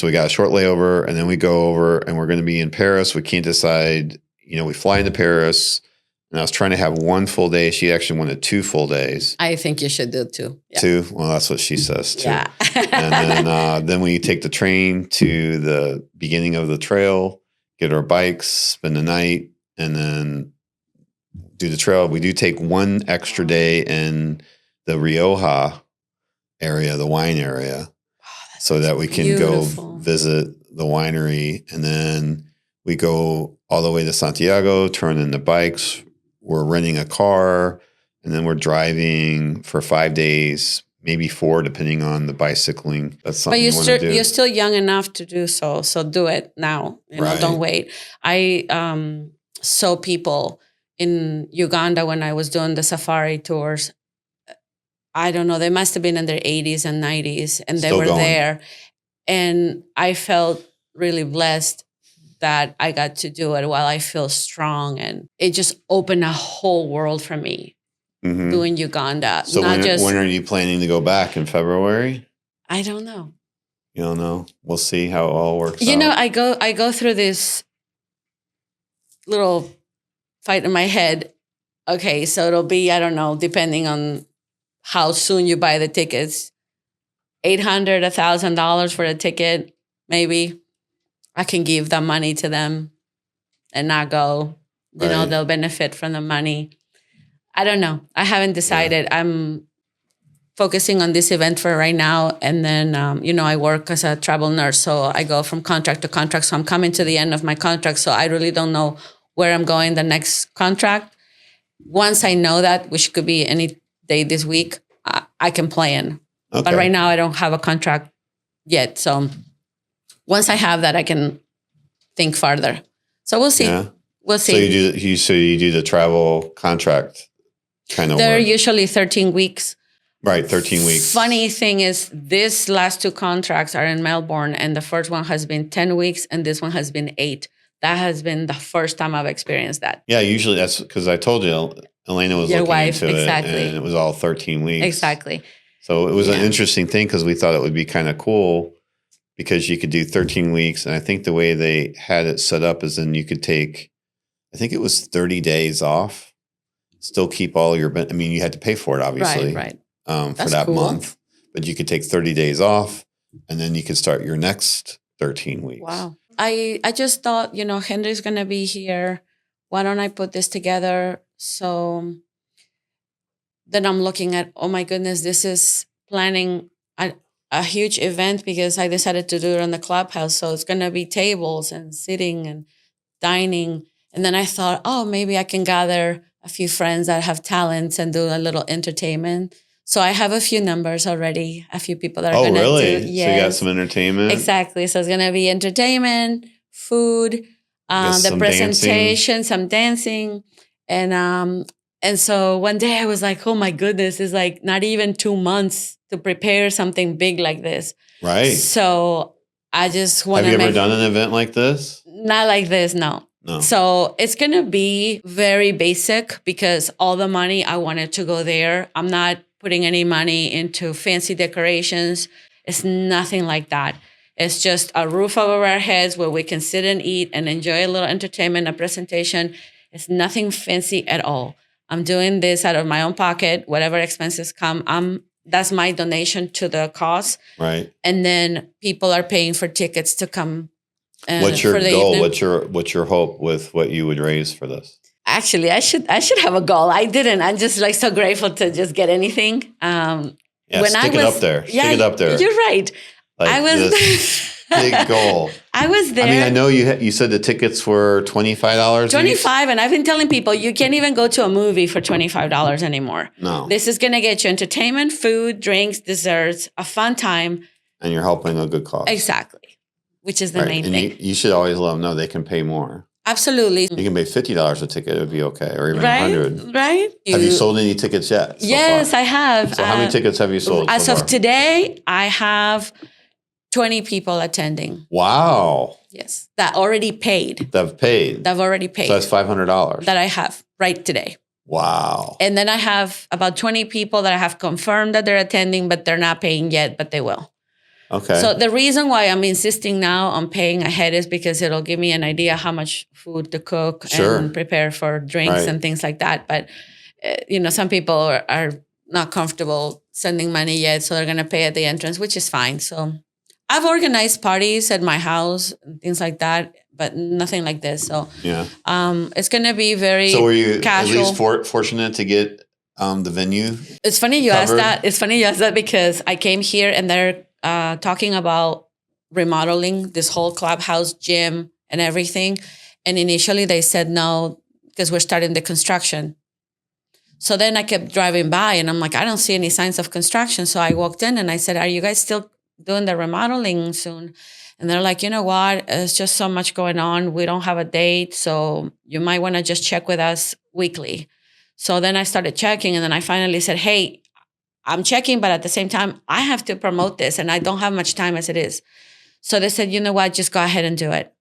we got a short layover, and then we go over, and we're going to be in Paris. We can't decide. We fly into Paris, and I was trying to have one full day. She actually wanted 2 full days. I think you should do 2. Yeah. 2? Well, that's what she says too. Yeah. And then we take the train to the beginning of the trail, get our bikes, spend the night, and then do the trail. We do take one extra day in the Rioja area, the wine area, so that we can go visit the winery. And then we go all the way to Santiago, turn in the bikes. We're renting a car, and then we're driving for 5 days, maybe 4, depending on the bicycling. That's something you want to do. You're still young enough to do so. So do it now. Don't wait. I saw people in Uganda when I was doing the safari tours. I don't know, they must have been in their 80s and 90s, and they were there. And I felt really blessed that I got to do it while I feel strong. And it just opened a whole world for me doing Uganda. So when are you planning to go back? In February? I don't know. You don't know? We'll see how it all works out. I go through this little fight in my head. Okay, so it'll be, I don't know, depending on how soon you buy the tickets, $800, $1,000 for a ticket, maybe. I can give the money to them and not go. You know, Right. they'll benefit from the money. I don't know. I haven't decided. I'm focusing on this event for right now. And then, I work as a travel nurse. So I go from contract to contract. So I'm coming to the end of my contract. So I really don't know where I'm going the next contract. Once I know that, which could be any day this week, I can plan. Okay. But right now I don't have a contract yet. So once I have that, I can think farther. So we'll see. Yeah. We'll So see. you do the travel contract kind of They're work. usually 13 weeks. Right, 13 weeks. Funny thing is, these last 2 contracts are in Melbourne, and the first one has been 10 weeks, and this one has been 8. That has been the first time I've experienced that. Yeah, usually that's because I told you Elena was Your looking wife, into exactly. it, and it was all 13 weeks. Exactly. So it was an Yeah. interesting thing because we thought it would be kind of cool because you could do 13 weeks. And I think the way they had it set up is then you could take, I think it was 30 days off, still keep all your, you had to pay for it, obviously. Right. For That's that cool. month, but you could take 30 days off and then you could start your next 13 weeks. Wow. I just thought, Henry's going to be here. Why don't I put this together? So then I'm looking at, oh my goodness, this is planning a huge event because I decided to do it on the clubhouse. So it's going to be tables and sitting and dining. And then I thought, oh, maybe I can gather a few friends that have talents and do a little entertainment. So I have a few numbers already, a few people that are going to really? do. So you got some entertainment? Exactly. So it's going to be entertainment, food, Guess the some presentation, some dancing. And so one day I was like, oh my goodness, it's like not even 2 months to prepare something big like this. Right. So I just want to Have you ever done an event like this? Not like this, no. No. So it's going to be very basic because all the money I wanted to go there. I'm not putting any money into fancy decorations. It's nothing like that. It's just a roof over our heads where we can sit and eat and enjoy a little entertainment, a presentation. It's nothing fancy at all. I'm doing this out of my own pocket. Whatever expenses come, that's my donation to the cause. Right. And then people are paying for tickets to come. What's your for the goal? evening. What's your hope with what you would raise for this? Actually, I should have a goal. I didn't. I'm just like so grateful to just get anything. Yeah, stick it up there. Stick it up there. You're right. Like I was this big goal. I was there. I mean, I know you said the tickets were $25. 25, and I've been telling people you can't even go to a movie for $25 anymore. No. This is going to get you entertainment, food, drinks, desserts, a fun time. And you're helping a good cause. Exactly, which is the main and thing. you should always let them know they can pay more. Absolutely. You can pay $50 a ticket; it would be okay, or even Right, $100. right. Have you sold any tickets yet? So Yes, far? I have. So how many tickets have you sold? As so of far? today, I have 20 people attending. Wow, Yes, that already paid. they've paid. They've already paid. So that's $500. That I have right today. Wow. And then I have about 20 people that I have confirmed that they're attending, but they're not paying yet, but they will. Okay. So the reason why I'm insisting now on paying ahead is because it'll give me an idea how much food to cook Sure. and prepare for drinks Right. and things like that. But, some people are not comfortable sending money yet, so they're going to pay at the entrance, which is fine. So I've organized parties at my house and things like that, but nothing like this. So yeah. it's going to be very So were you casual. at least fortunate to get the venue? It's funny you asked covered? that. It's funny you asked that because I came here and they're talking about remodeling this whole clubhouse, gym, and everything. And initially they said no because we're starting the construction. So then I kept driving by and I'm like, I don't see any signs of construction. So I walked in and I said, are you guys still doing the remodeling soon? And they're like, you know what? It's just so much going on. We don't have a date. So you might want to just check with us weekly. So then I started checking and then I finally said, hey, I'm checking, but at the same time, I have to promote this and I don't have much time as it is. So they said, you know what? Just go ahead and do it.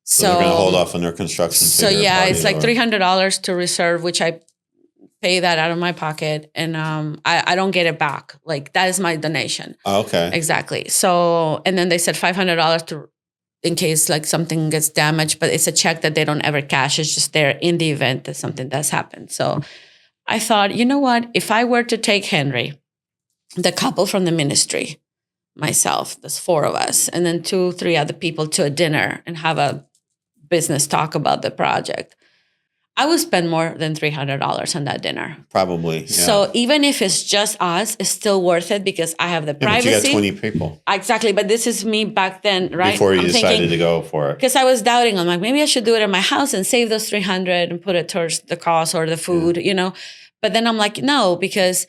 So they're going to hold off on their construction. So figure yeah, party it's like or- $300 to reserve, which I pay that out of my pocket. And I don't get it back. Like that is my donation. Oh, okay. Exactly. So, and then they said $500 in case like something gets damaged, but it's a check that they don't ever cash. It's just there in the event that something does happen. So I thought, you know what? If I were to take Henry, the couple from the ministry, myself, there's 4 of us, and then 2-3 other people to a dinner and have a business talk about the project, I would spend more than $300 on that dinner. Probably. Yeah. So even if it's just us, it's still worth it because I have the privacy. But you got 20 people. Exactly. But this is me back then, right? Before you decided to go for it. Because I was doubting. I'm like, maybe I should do it at my house and save those $300 and put it towards the cost or the food, But then I'm like, no, because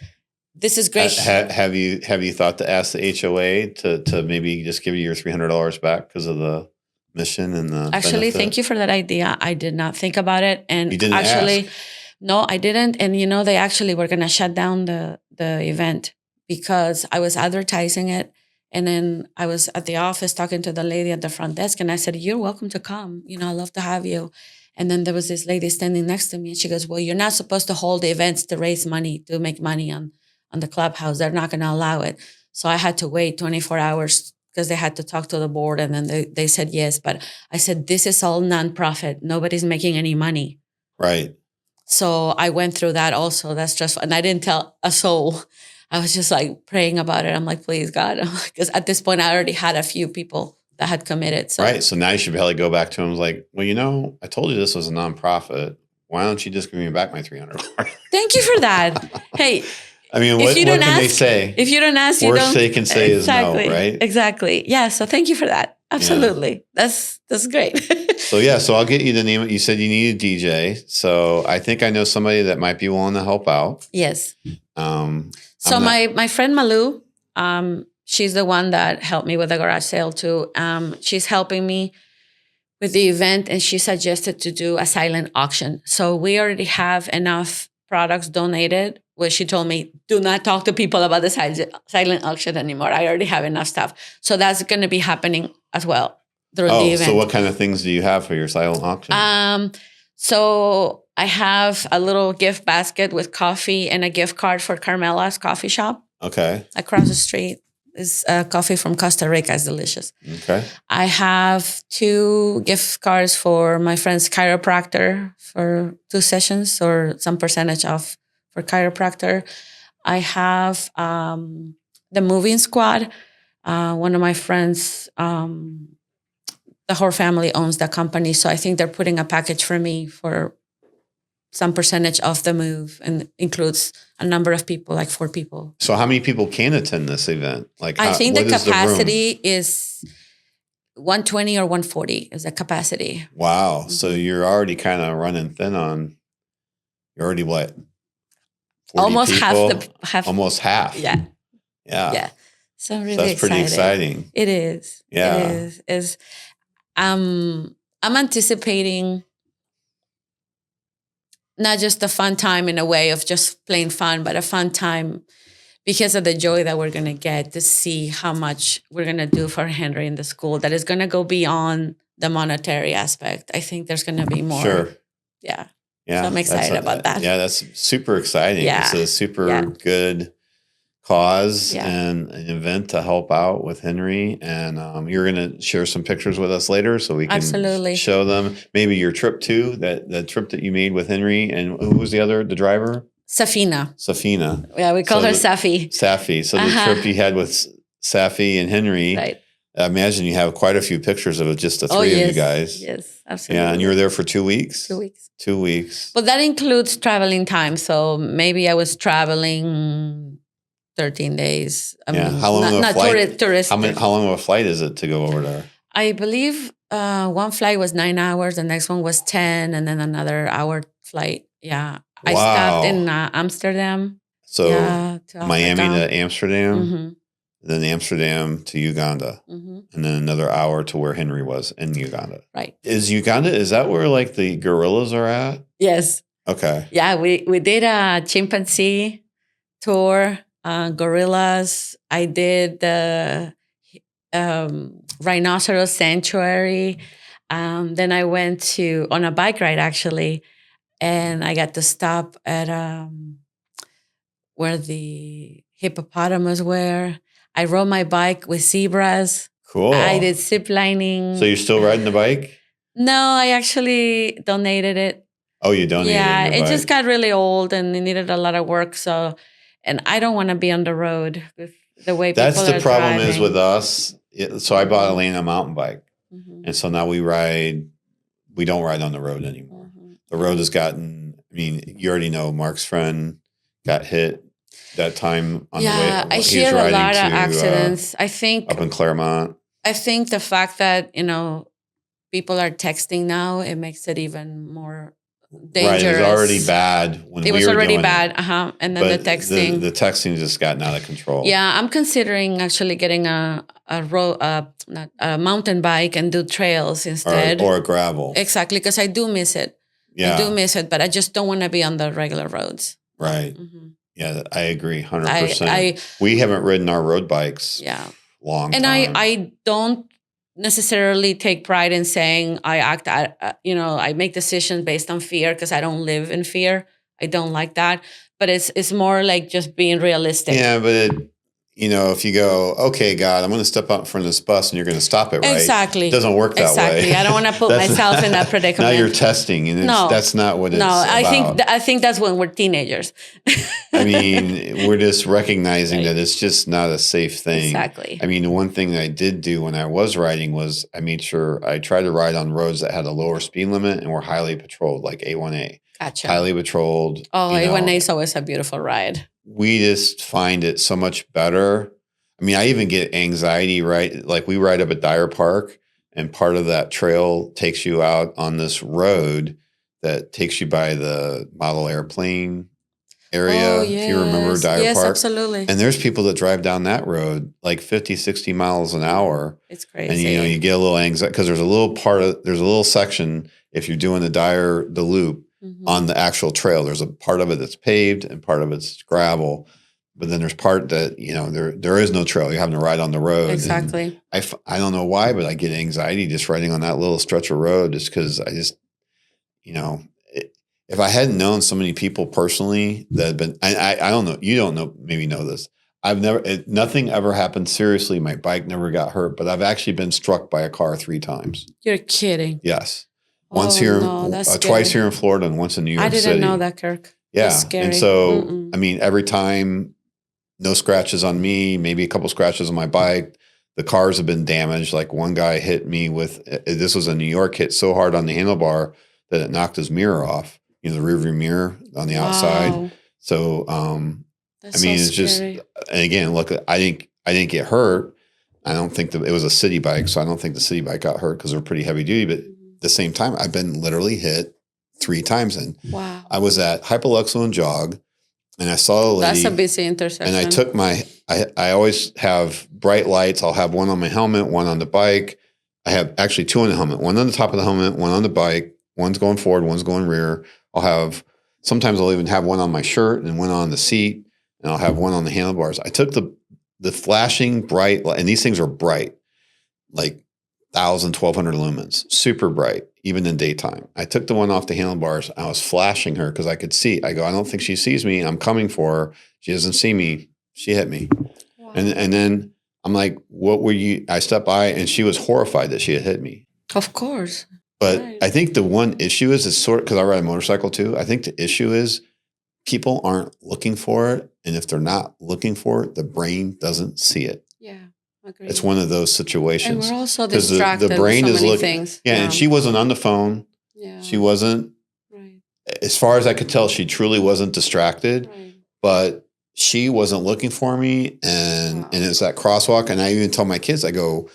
this is great. Have you thought to ask the HOA to maybe just give you your $300 back because of the mission and the Actually, benefit? thank you for that idea. I did not think about it. And You didn't actually, ask? no, I didn't. And they actually were going to shut down the event because I was advertising it. And then I was at the office talking to the lady at the front desk. And I said, you're welcome to come. I'd love to have you. And then there was this lady standing next to me. And she goes, well, you're not supposed to hold the events to raise money, to make money on the clubhouse. They're not going to allow it. So I had to wait 24 hours because they had to talk to the board, and then they said yes. But I said, this is all nonprofit. Nobody's making any money. Right. So I went through that also. That's just, and I didn't tell a soul. I was just like praying about it. I'm like, please, God. Because at this point, I already had a few people that had committed. So. Right. So now you should probably go back to him like, well, I told you this was a nonprofit. Why don't you just give me back my $300? Thank you for that. Hey. I mean, what can they say? If you don't ask, you don't. Worst they can say is no, right? Exactly. Yeah. So thank you for that. Absolutely. Yeah. That's great. So I'll get you the name. You said you need a DJ. So I think I know somebody that might be willing to help out. Yes. So my friend Malu, she's the one that helped me with the garage sale too. She's helping me with the event, and she suggested to do a silent auction. So we already have enough products donated, where she told me, do not talk to people about the silent auction anymore. I already have enough stuff. So that's going to be happening as well during the event. So what kind of things do you have for your silent auction? So I have a little gift basket with coffee and a gift card for Carmela's coffee shop. Okay. Across the street is coffee from Costa Rica. It's delicious. Okay. I have 2 gift cards for my friend's chiropractor for 2 sessions or some percentage off for chiropractor. I have the moving squad. One of my friends, the whole family owns the company. So I think they're putting a package for me for some percentage of the move, and includes a number of people, like 4 people. So how many people can attend this event? I think the capacity is 120 or 140 is the capacity. Wow. Mm-hmm. So you're already kind of running thin on, you're already what? Almost people? half. Almost half. Yeah. Yeah. Yeah. So I'm really that's excited. Pretty exciting. It is. Yeah. It is. I'm anticipating not just a fun time in a way of just plain fun, but a fun time because of the joy that we're going to get to see how much we're going to do for Henry in the school that is going to go beyond the monetary aspect. I think there's going to be more. Sure. Yeah. Yeah. So I'm excited about that. Yeah, that's super exciting. Yeah. It's a super good cause Yeah. and an event to help out with Henry. And you're going to share some pictures with us later so we can Absolutely. show them maybe your trip too, the trip that you made with Henry. And who was the driver? Safina. Safina. Yeah, we call her Safi. Safi. So the trip you had with Safi and Henry, Right. I imagine you have quite a few pictures of it, just the 3 of you guys. Yes, absolutely. Yeah, and you were there for 2 weeks? 2 weeks. 2 weeks. But that includes traveling time. So maybe I was traveling 13 days. I mean, how long of a flight? Tourist. How long of a flight is it to go over there? I believe one flight was 9 hours. The next one was 10, and then another hour flight. Yeah. I stopped in Amsterdam. So to Miami Africa. to Amsterdam, Mm-hmm. then Amsterdam to Uganda, Mm-hmm. and then another hour to where Henry was in Uganda. Right. Is that where like the gorillas are at? Yes. Okay. Yeah, we did a chimpanzee tour, gorillas. I did the rhinoceros sanctuary. Then I went on a bike ride actually, and I got to stop at where the hippopotamus were. I rode my bike with zebras. Cool. I did zip lining. So you're still riding the bike? No, I actually donated it. Oh, you donated Yeah, your it bike. just got really old and it needed a lot of work. So, and I don't want to be on the road with the way That's people the are problem driving. is with us. So I bought a Lena mountain bike. Mhm. And so now we don't ride on the road anymore. Mhm. The road has gotten, I mean, you already know Mark's friend got hit that time on the way. I he was hear a riding lot of to, accidents. I think up in Claremont. the fact that, people are texting now, it makes it even more dangerous. Right, it was already bad when It we was were already doing bad, it. and then the But texting. the texting just gotten out of control. Yeah, I'm considering actually getting a mountain bike and do trails instead. Or a gravel. Exactly, because I do miss it. Yeah. I do miss it, but I just don't want to be on the regular roads. Right. Mm-hmm. Yeah, I agree 100%. We haven't ridden our road bikes long time. And I don't necessarily take pride in saying I make decisions based on fear because I don't live in fear. I don't like that. But it's more like just being realistic. Yeah, but if you go, okay, God, I'm going to step out in front of this bus and you're going to stop it, right? Exactly. It doesn't work that way. Exactly. I don't want to put myself in that predicament. Now you're testing, and that's not what it's about. I think that's when we're teenagers. I mean, we're just recognizing that it's just not a safe thing. Exactly. I mean, the one thing that I did do when I was riding was I made sure I tried to ride on roads that had a lower speed limit and were highly patrolled, like A1A. Gotcha. Highly patrolled. Oh, A1A is always a beautiful ride. We just find it so much better. I mean, I even get anxiety, right? Like we ride up at Dyer Park, and part of that trail takes you out on this road that takes you by the model airplane area. Oh, yes. If you remember Dyer Park. Yes, absolutely. And there's people that drive down that road like 50, 60 miles an hour. It's crazy. And, you get a little anxiety because there's a little section, if you're doing the loop, on the actual trail. There's a part of it that's paved and part of it's gravel. But then there's part that, there is no trail. You're having to ride on the road. Exactly. And I don't know why, but I get anxiety just riding on that little stretch of road just because I just, if I hadn't known so many people personally that had been, I don't know, you don't know, maybe know this. Nothing ever happened seriously. My bike never got hurt, but I've actually been struck by a car 3 times. You're kidding. Yes. Once here, twice here in Florida, and once in New York City. I didn't know that, Kirk. Yeah. That's scary. And so, I mean, every time, no scratches on me, maybe a couple scratches on my bike. The cars have been damaged. Like one guy hit me this was a New York hit so hard on the handlebar that it knocked his mirror off, the rearview mirror on the outside. So, That's it's scary. just, and again, look, I didn't get hurt. I don't think that it was a city bike. So I don't think the city bike got hurt because they're pretty heavy duty, but at the same time, I've been literally hit 3 times. And I was at Hypoluxo and Jog, and I saw a lady. That's a busy intersection. And I took I always have bright lights. I'll have one on my helmet, one on the bike. I have actually 2 on the helmet, one on the top of the helmet, one on the bike. One's going forward, one's going rear. Sometimes I'll even have one on my shirt and one on the seat, and I'll have one on the handlebars. I took the flashing bright light, and these things are bright, like 1,000, 1,200 lumens, super bright, even in daytime. I took the one off the handlebars. I was flashing her because I could see. I go, I don't think she sees me. I'm coming for her. She doesn't see me. She hit me. Wow. And then I'm like, what were you? I stepped by, and she was horrified that she had hit me. Of course. But right. I think the one issue is because I ride a motorcycle too. I think the issue is people aren't looking for it. And if they're not looking for it, the brain doesn't see it. Yeah. Agreed. It's one of those situations. And we're also distracted the brain with so is many looking, things. Yeah, and she wasn't on the phone. Yeah. She wasn't, right. As far as I could tell, she truly wasn't distracted. Right. But she wasn't looking for me. And it's that crosswalk. And I even tell my kids, I go,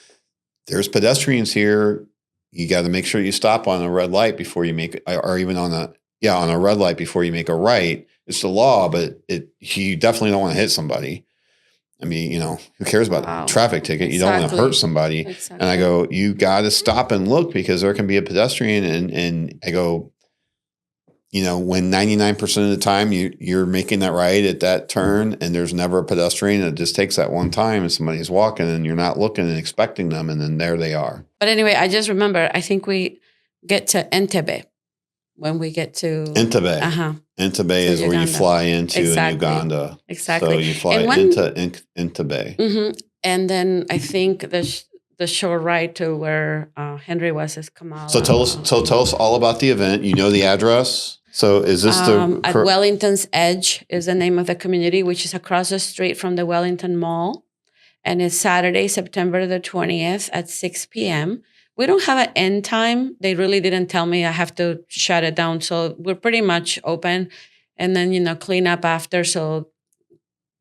there's pedestrians here. You got to make sure you stop on a red light before you make, or even on a red light before you make a right. It's the law, but you definitely don't want to hit somebody. I mean, who cares about a traffic ticket? You don't want to hurt somebody. Exactly. And I go, you got to stop and look because there can be a pedestrian. And I go, when 99% of the time you're making that right at that turn and there's never a pedestrian, it just takes that one time and somebody's walking and you're not looking and expecting them. And then there they are. But anyway, I just remember, I think we get to Entebbe when we get to Entebbe. Entebbe is Uganda. where you fly into in Uganda. Exactly. So you fly into Entebbe. Mm-hmm. And then I think the short ride to where Henry was is Kamala. So tell us all about the event. You know the address. So is this at Wellington's Edge is the name of the community, which is across the street from the Wellington Mall. And it's Saturday, September the 20th at 6 p.m. We don't have an end time. They really didn't tell me I have to shut it down. So we're pretty much open. And then, clean up after so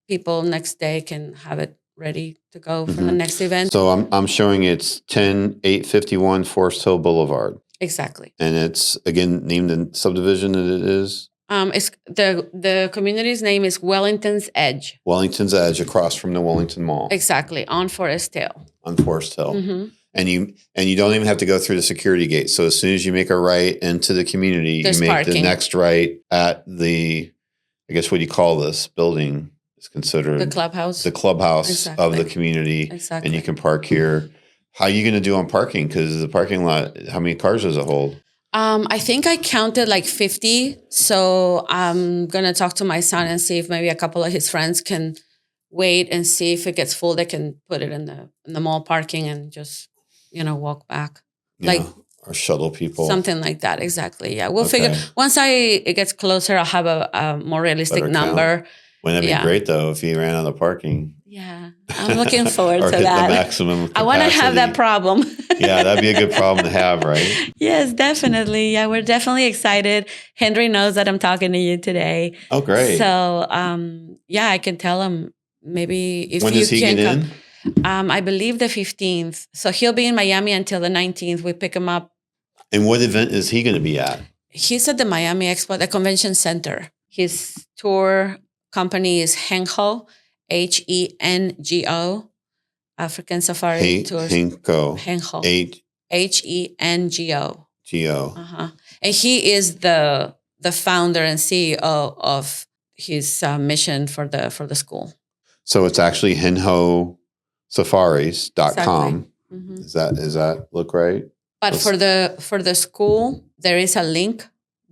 people next day can have it ready to go for the next event. So I'm showing it's 10851 Forest Hill Boulevard. Exactly. And it's, again, named the subdivision that it is? It's the community's name is Wellington's Edge. Wellington's Edge, across from the Wellington Mall. Exactly, on Forest Hill. On Forest Hill. And you don't even have to go through the security gate. So as soon as you make a right into the community, There's you make parking. the next right at the, I guess what do you call this building? It's considered The clubhouse. the clubhouse Exactly. of the community. Exactly. And you can park here. How are you going to do on parking? Because the parking lot, how many cars does it hold? I think I counted like 50. So I'm going to talk to my son and see if maybe a couple of his friends can wait and see if it gets full. They can put it in the mall parking and just, walk back. Yeah. Or shuttle people. Something like that. Exactly. Yeah. We'll Okay. figure. Once it gets closer, I'll have a more realistic Better count. number. Wouldn't that be Yeah. great, though, if you ran out of parking? Yeah. I'm looking forward or to hit that. the maximum I want to have that capacity. problem. Yeah, that'd be a good problem to have, right? Yes, definitely. Yeah, we're definitely excited. Henry knows that I'm talking to you today. Oh, great. So, I can tell him maybe if When you does he can get come. in? I believe the 15th. So he'll be in Miami until the 19th. We pick him up. And what event is he going to be at? He's at the Miami Expo, the convention center. His tour company is Henjo, Hengo, African Safari Tours. Henjo. Henjo. Hengo. Hengo. And he is the founder and CEO of his mission for the school. So it's actually henjosafaris.com. Exactly. Is that look right? But for the school, there is a link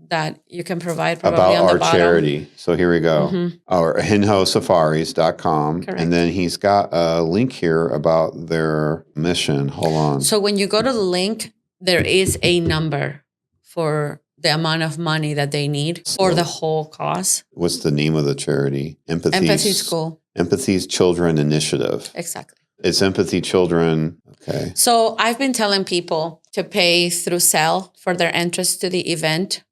that you can provide probably About on the our bottom. charity. So here we go. Or henjosafaris.com. Correct. And then he's got a link here about their mission. Hold on. So when you go to the link, there is a number for the amount of money that they need for the whole cause. What's the name of the charity? Empathy School. Empathy's Children Initiative. Exactly. It's Empathy Children. Okay. So I've been telling people to pay through Zelle for their entrance to the event.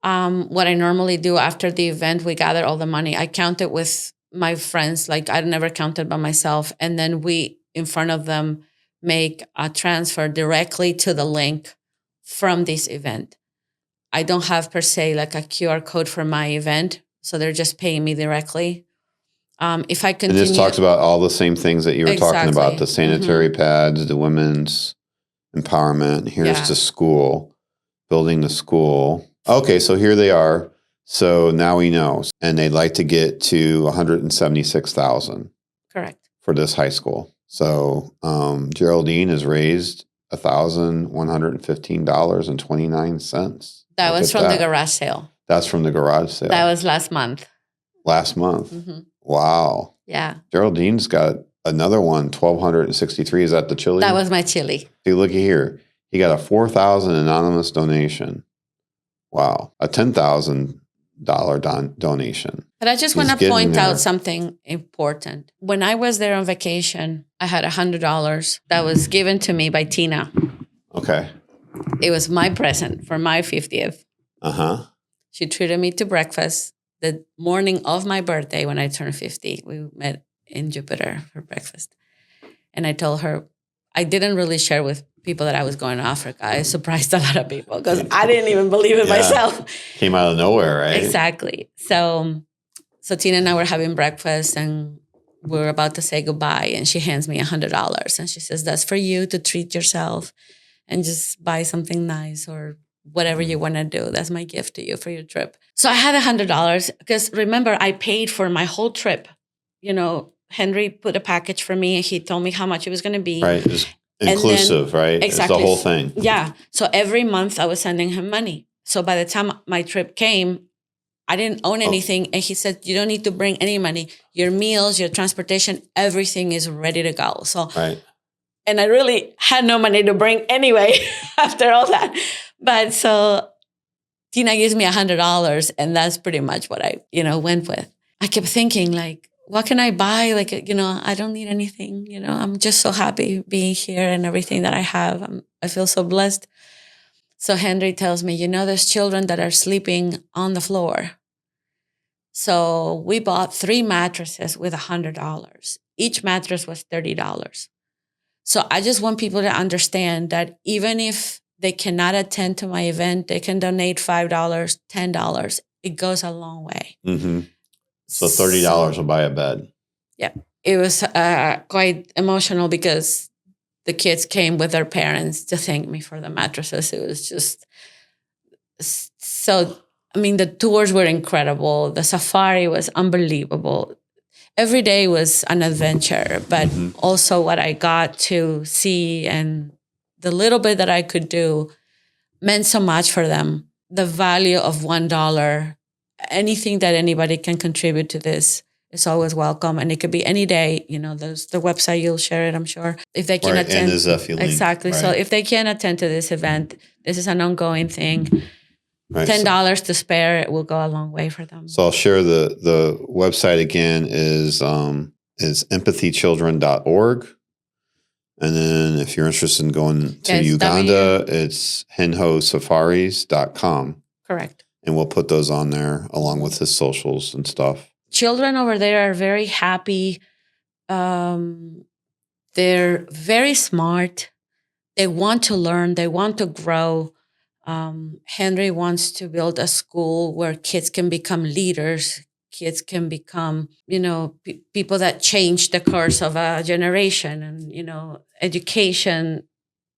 What I normally do after the event, we gather all the money. I count it with my friends. Like I never counted by myself. And then we, in front of them, make a transfer directly to the link from this event. I don't have per se like a QR code for my event. So they're just paying me directly. If I continue. And this talks about all the same things that you were talking about, Exactly. the sanitary pads, the women's empowerment. Here's the school, building the school. Okay, so here they are. So now we know. And they'd like to get to $176,000 Correct. for this high school. So Geraldine has raised $1,115.29. That Look was at from that. the garage sale. That's from the garage sale. That was last month. last month. Wow. Yeah. Geraldine's got another one, 1,263. Is that the chili? That was my chili. See, looky here. He got a 4,000 anonymous donation. Wow. A $10,000 donation. But I just He's want to getting point there. out something important. When I was there on vacation, I had $100 that was given to me by Tina. Okay. It was my present for my 50th. Uh-huh. She treated me to breakfast the morning of my birthday when I turned 50. We met in Jupiter for breakfast. And I told her, I didn't really share with people that I was going to Africa. I surprised a lot of people because I didn't even believe it Yeah. myself. Came out of nowhere, right? Exactly. So Tina and I were having breakfast and we were about to say goodbye. And she hands me $100. And she says, that's for you to treat yourself and just buy something nice or whatever you want to do. That's my gift to you for your trip. So I had $100 because remember, I paid for my whole trip. You know, Henry put a package for me and he told me how much it was going to be. Right. It's then- inclusive, right? Exactly. It's the whole thing. Yeah. So every month I was sending him money. So by the time my trip came, I didn't own anything. And he said, you don't need to bring any money. Your meals, your transportation, everything is ready to go. So Right. And I really had no money to bring anyway after all that. But so Tina gives me $100, and that's pretty much what I, went with. I kept thinking, like, what can I buy? Like, I don't need anything. I'm just so happy being here and everything that I have. I feel so blessed. So Henry tells me, there's children that are sleeping on the floor. So we bought 3 mattresses with $100. Each mattress was $30. So I just want people to understand that even if they cannot attend to my event, they can donate $5, $10. It goes a long way. Mm-hmm. So $30 will buy a bed. Yeah. It was quite emotional because the kids came with their parents to thank me for the mattresses. It was just so, the tours were incredible. The safari was unbelievable. Every day was an adventure, but also what I got to see and the little bit that I could do meant so much for them. The value of $1, anything that anybody can contribute to this is always welcome. And it could be any day, there's the website, you'll share it, I'm sure. If they can attend. And the Zephy link. Exactly. Right. So if they can attend to this event, this is an ongoing thing. Right. $10 to spare, it will go a long way for them. So I'll share the website again is empathychildren.org. And then if you're interested in going to Uganda, it's henjosafaris.com. Correct. And we'll put those on there along with his socials and stuff. Children over there are very happy. They're very smart. They want to learn. They want to grow. Henry wants to build a school where kids can become leaders. Kids can become, people that change the course of a generation. And, education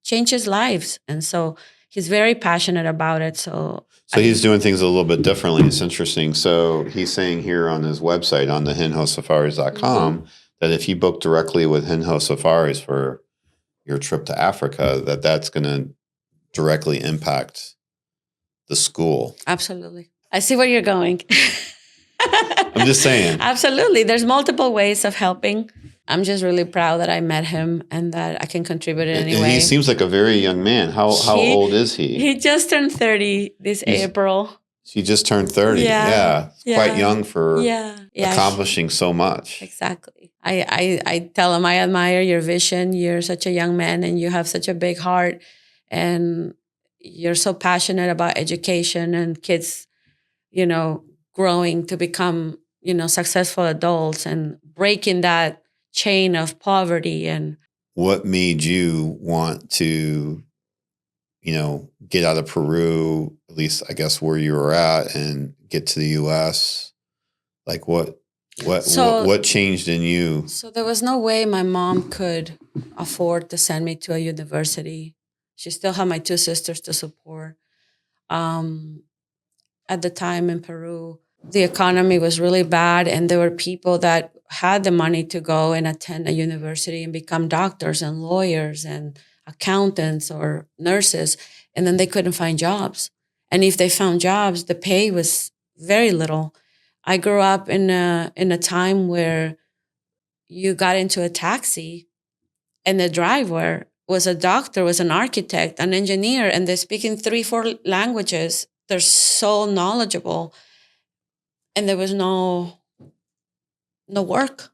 changes lives. And so he's very passionate about it. So he's doing things a little bit differently. It's interesting. So he's saying here on his website, on the henjosafaris.com, that if you book directly with Henjo Safaris for your trip to Africa, that's going to directly impact the school. Absolutely. I see where you're going. I'm just saying. Absolutely. There's multiple ways of helping. I'm just really proud that I met him and that I can contribute in any way. And he seems like a very young man. How old is he? He just turned 30 this April. He just turned 30. Yeah. Quite young for accomplishing so much. Exactly. I tell him I admire your vision. You're such a young man and you have such a big heart. And you're so passionate about education and kids, growing to become, successful adults and breaking that chain of poverty. And what made you want to, get out of Peru, at least I guess where you were at, and get to the U.S.? Like what changed in you? So there was no way my mom could afford to send me to a university. She still had my 2 sisters to support. At the time in Peru, the economy was really bad, and there were people that had the money to go and attend a university and become doctors and lawyers and accountants or nurses, and then they couldn't find jobs. And if they found jobs, the pay was very little. I grew up in a time where you got into a taxi and the driver was a doctor, was an architect, an engineer, and they're speaking 3-4 languages. They're so knowledgeable. And there was no work.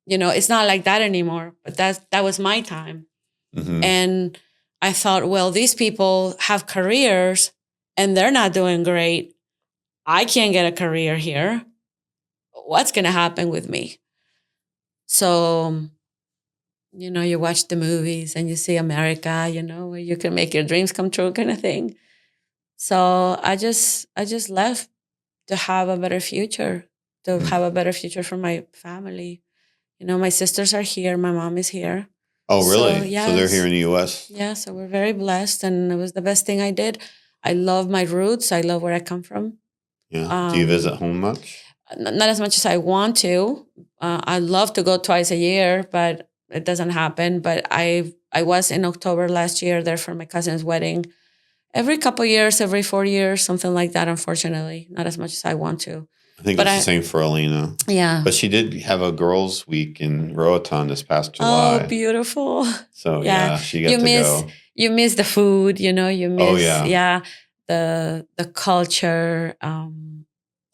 It's not like that anymore, but that was my time. Mm-hmm. And I thought, well, these people have careers and they're not doing great. I can't get a career here. What's going to happen with me? So, you watch the movies and you see America, where you can make your dreams come true kind of thing. So I just left to have a better future, for my family. My sisters are here. My mom is here. Oh, really? So, yes. So they're here in the U.S.? Yeah, so we're very blessed, and it was the best thing I did. I love my roots. I love where I come from. Yeah. Do you visit home much? Not as much as I want to. I love to go twice a year, but it doesn't happen. But I was in October last year there for my cousin's wedding. Every couple of years, every 4 years, something like that, unfortunately. Not as much as I want to. I think But it's the same for Alina. Yeah. But she did have a girls' week in Roatan this past July. Oh, beautiful. So yeah, she got you to miss go. you miss the food, you know, you miss yeah. the culture.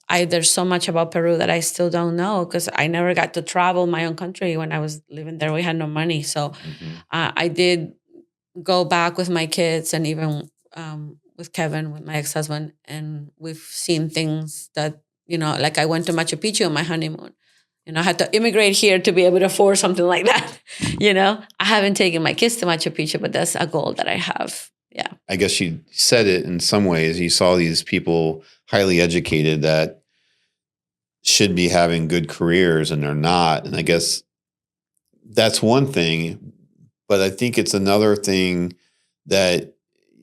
There's so much about Peru that I still don't know because I never got to travel my own country when I was living there. We had no money. So I did go back with my kids and even with Kevin, with my ex-husband, and we've seen things that, you know, like I went to Machu Picchu on my honeymoon. You know, I had to immigrate here to be able to afford something like that. You know, I haven't taken my kids to Machu Picchu, but that's a goal that I have. Yeah. I guess you said it in some ways. You saw these people highly educated that should be having good careers and they're not. And I guess that's one thing, but I think it's another thing that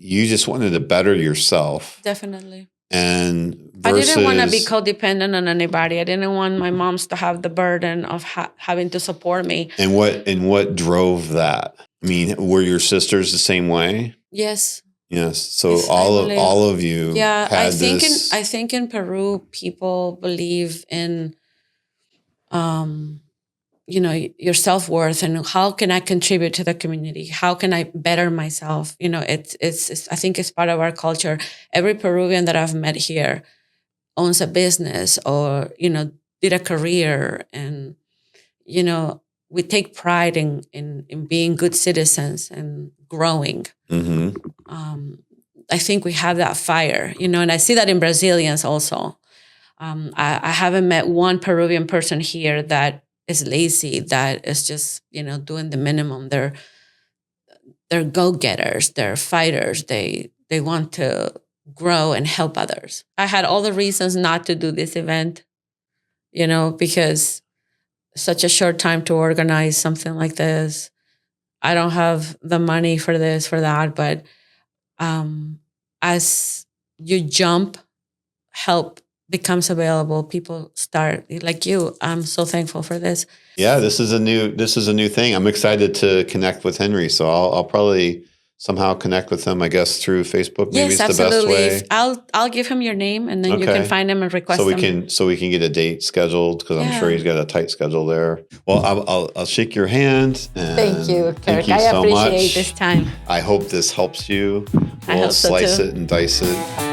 you just wanted to better yourself. Definitely. And I didn't want to be codependent on anybody. I didn't want my moms to have the burden of having to support me. And what drove that? I mean, were your sisters the same way? Yes. Yes. So all of you. Yeah, had I think in Peru people believe in, you know, your self-worth and how can I contribute to the community? How can I better myself? You know, it's I think it's part of our culture. Every Peruvian that I've met here owns a business or, you know, did a career, and, you know, we take pride in being good citizens and growing. Mm-hmm. I think we have that fire, you know, and I see that in Brazilians also. I haven't met one Peruvian person here that is lazy, that is just, you know, doing the minimum. They're go-getters, they're fighters, they want to grow and help others. I had all the reasons not to do this event, you know, because such a short time to organize something like this. I don't have the money for this, for that, but as you jump, help becomes available. People start like you. I'm so thankful for this. Yeah, this is a new thing. I'm excited to connect with Henry, so I'll probably somehow connect with him. I guess through Facebook. Maybe Yes, it's the best way. I'll give him your name, and then you can find him and request him. So we can get a date scheduled, because I'm sure he's got a tight schedule there. Well, I'll shake your hand. And thank you, Kirk. Thank you I so appreciate much. this time. I hope this helps you. I We'll hope so slice too. it and dice it.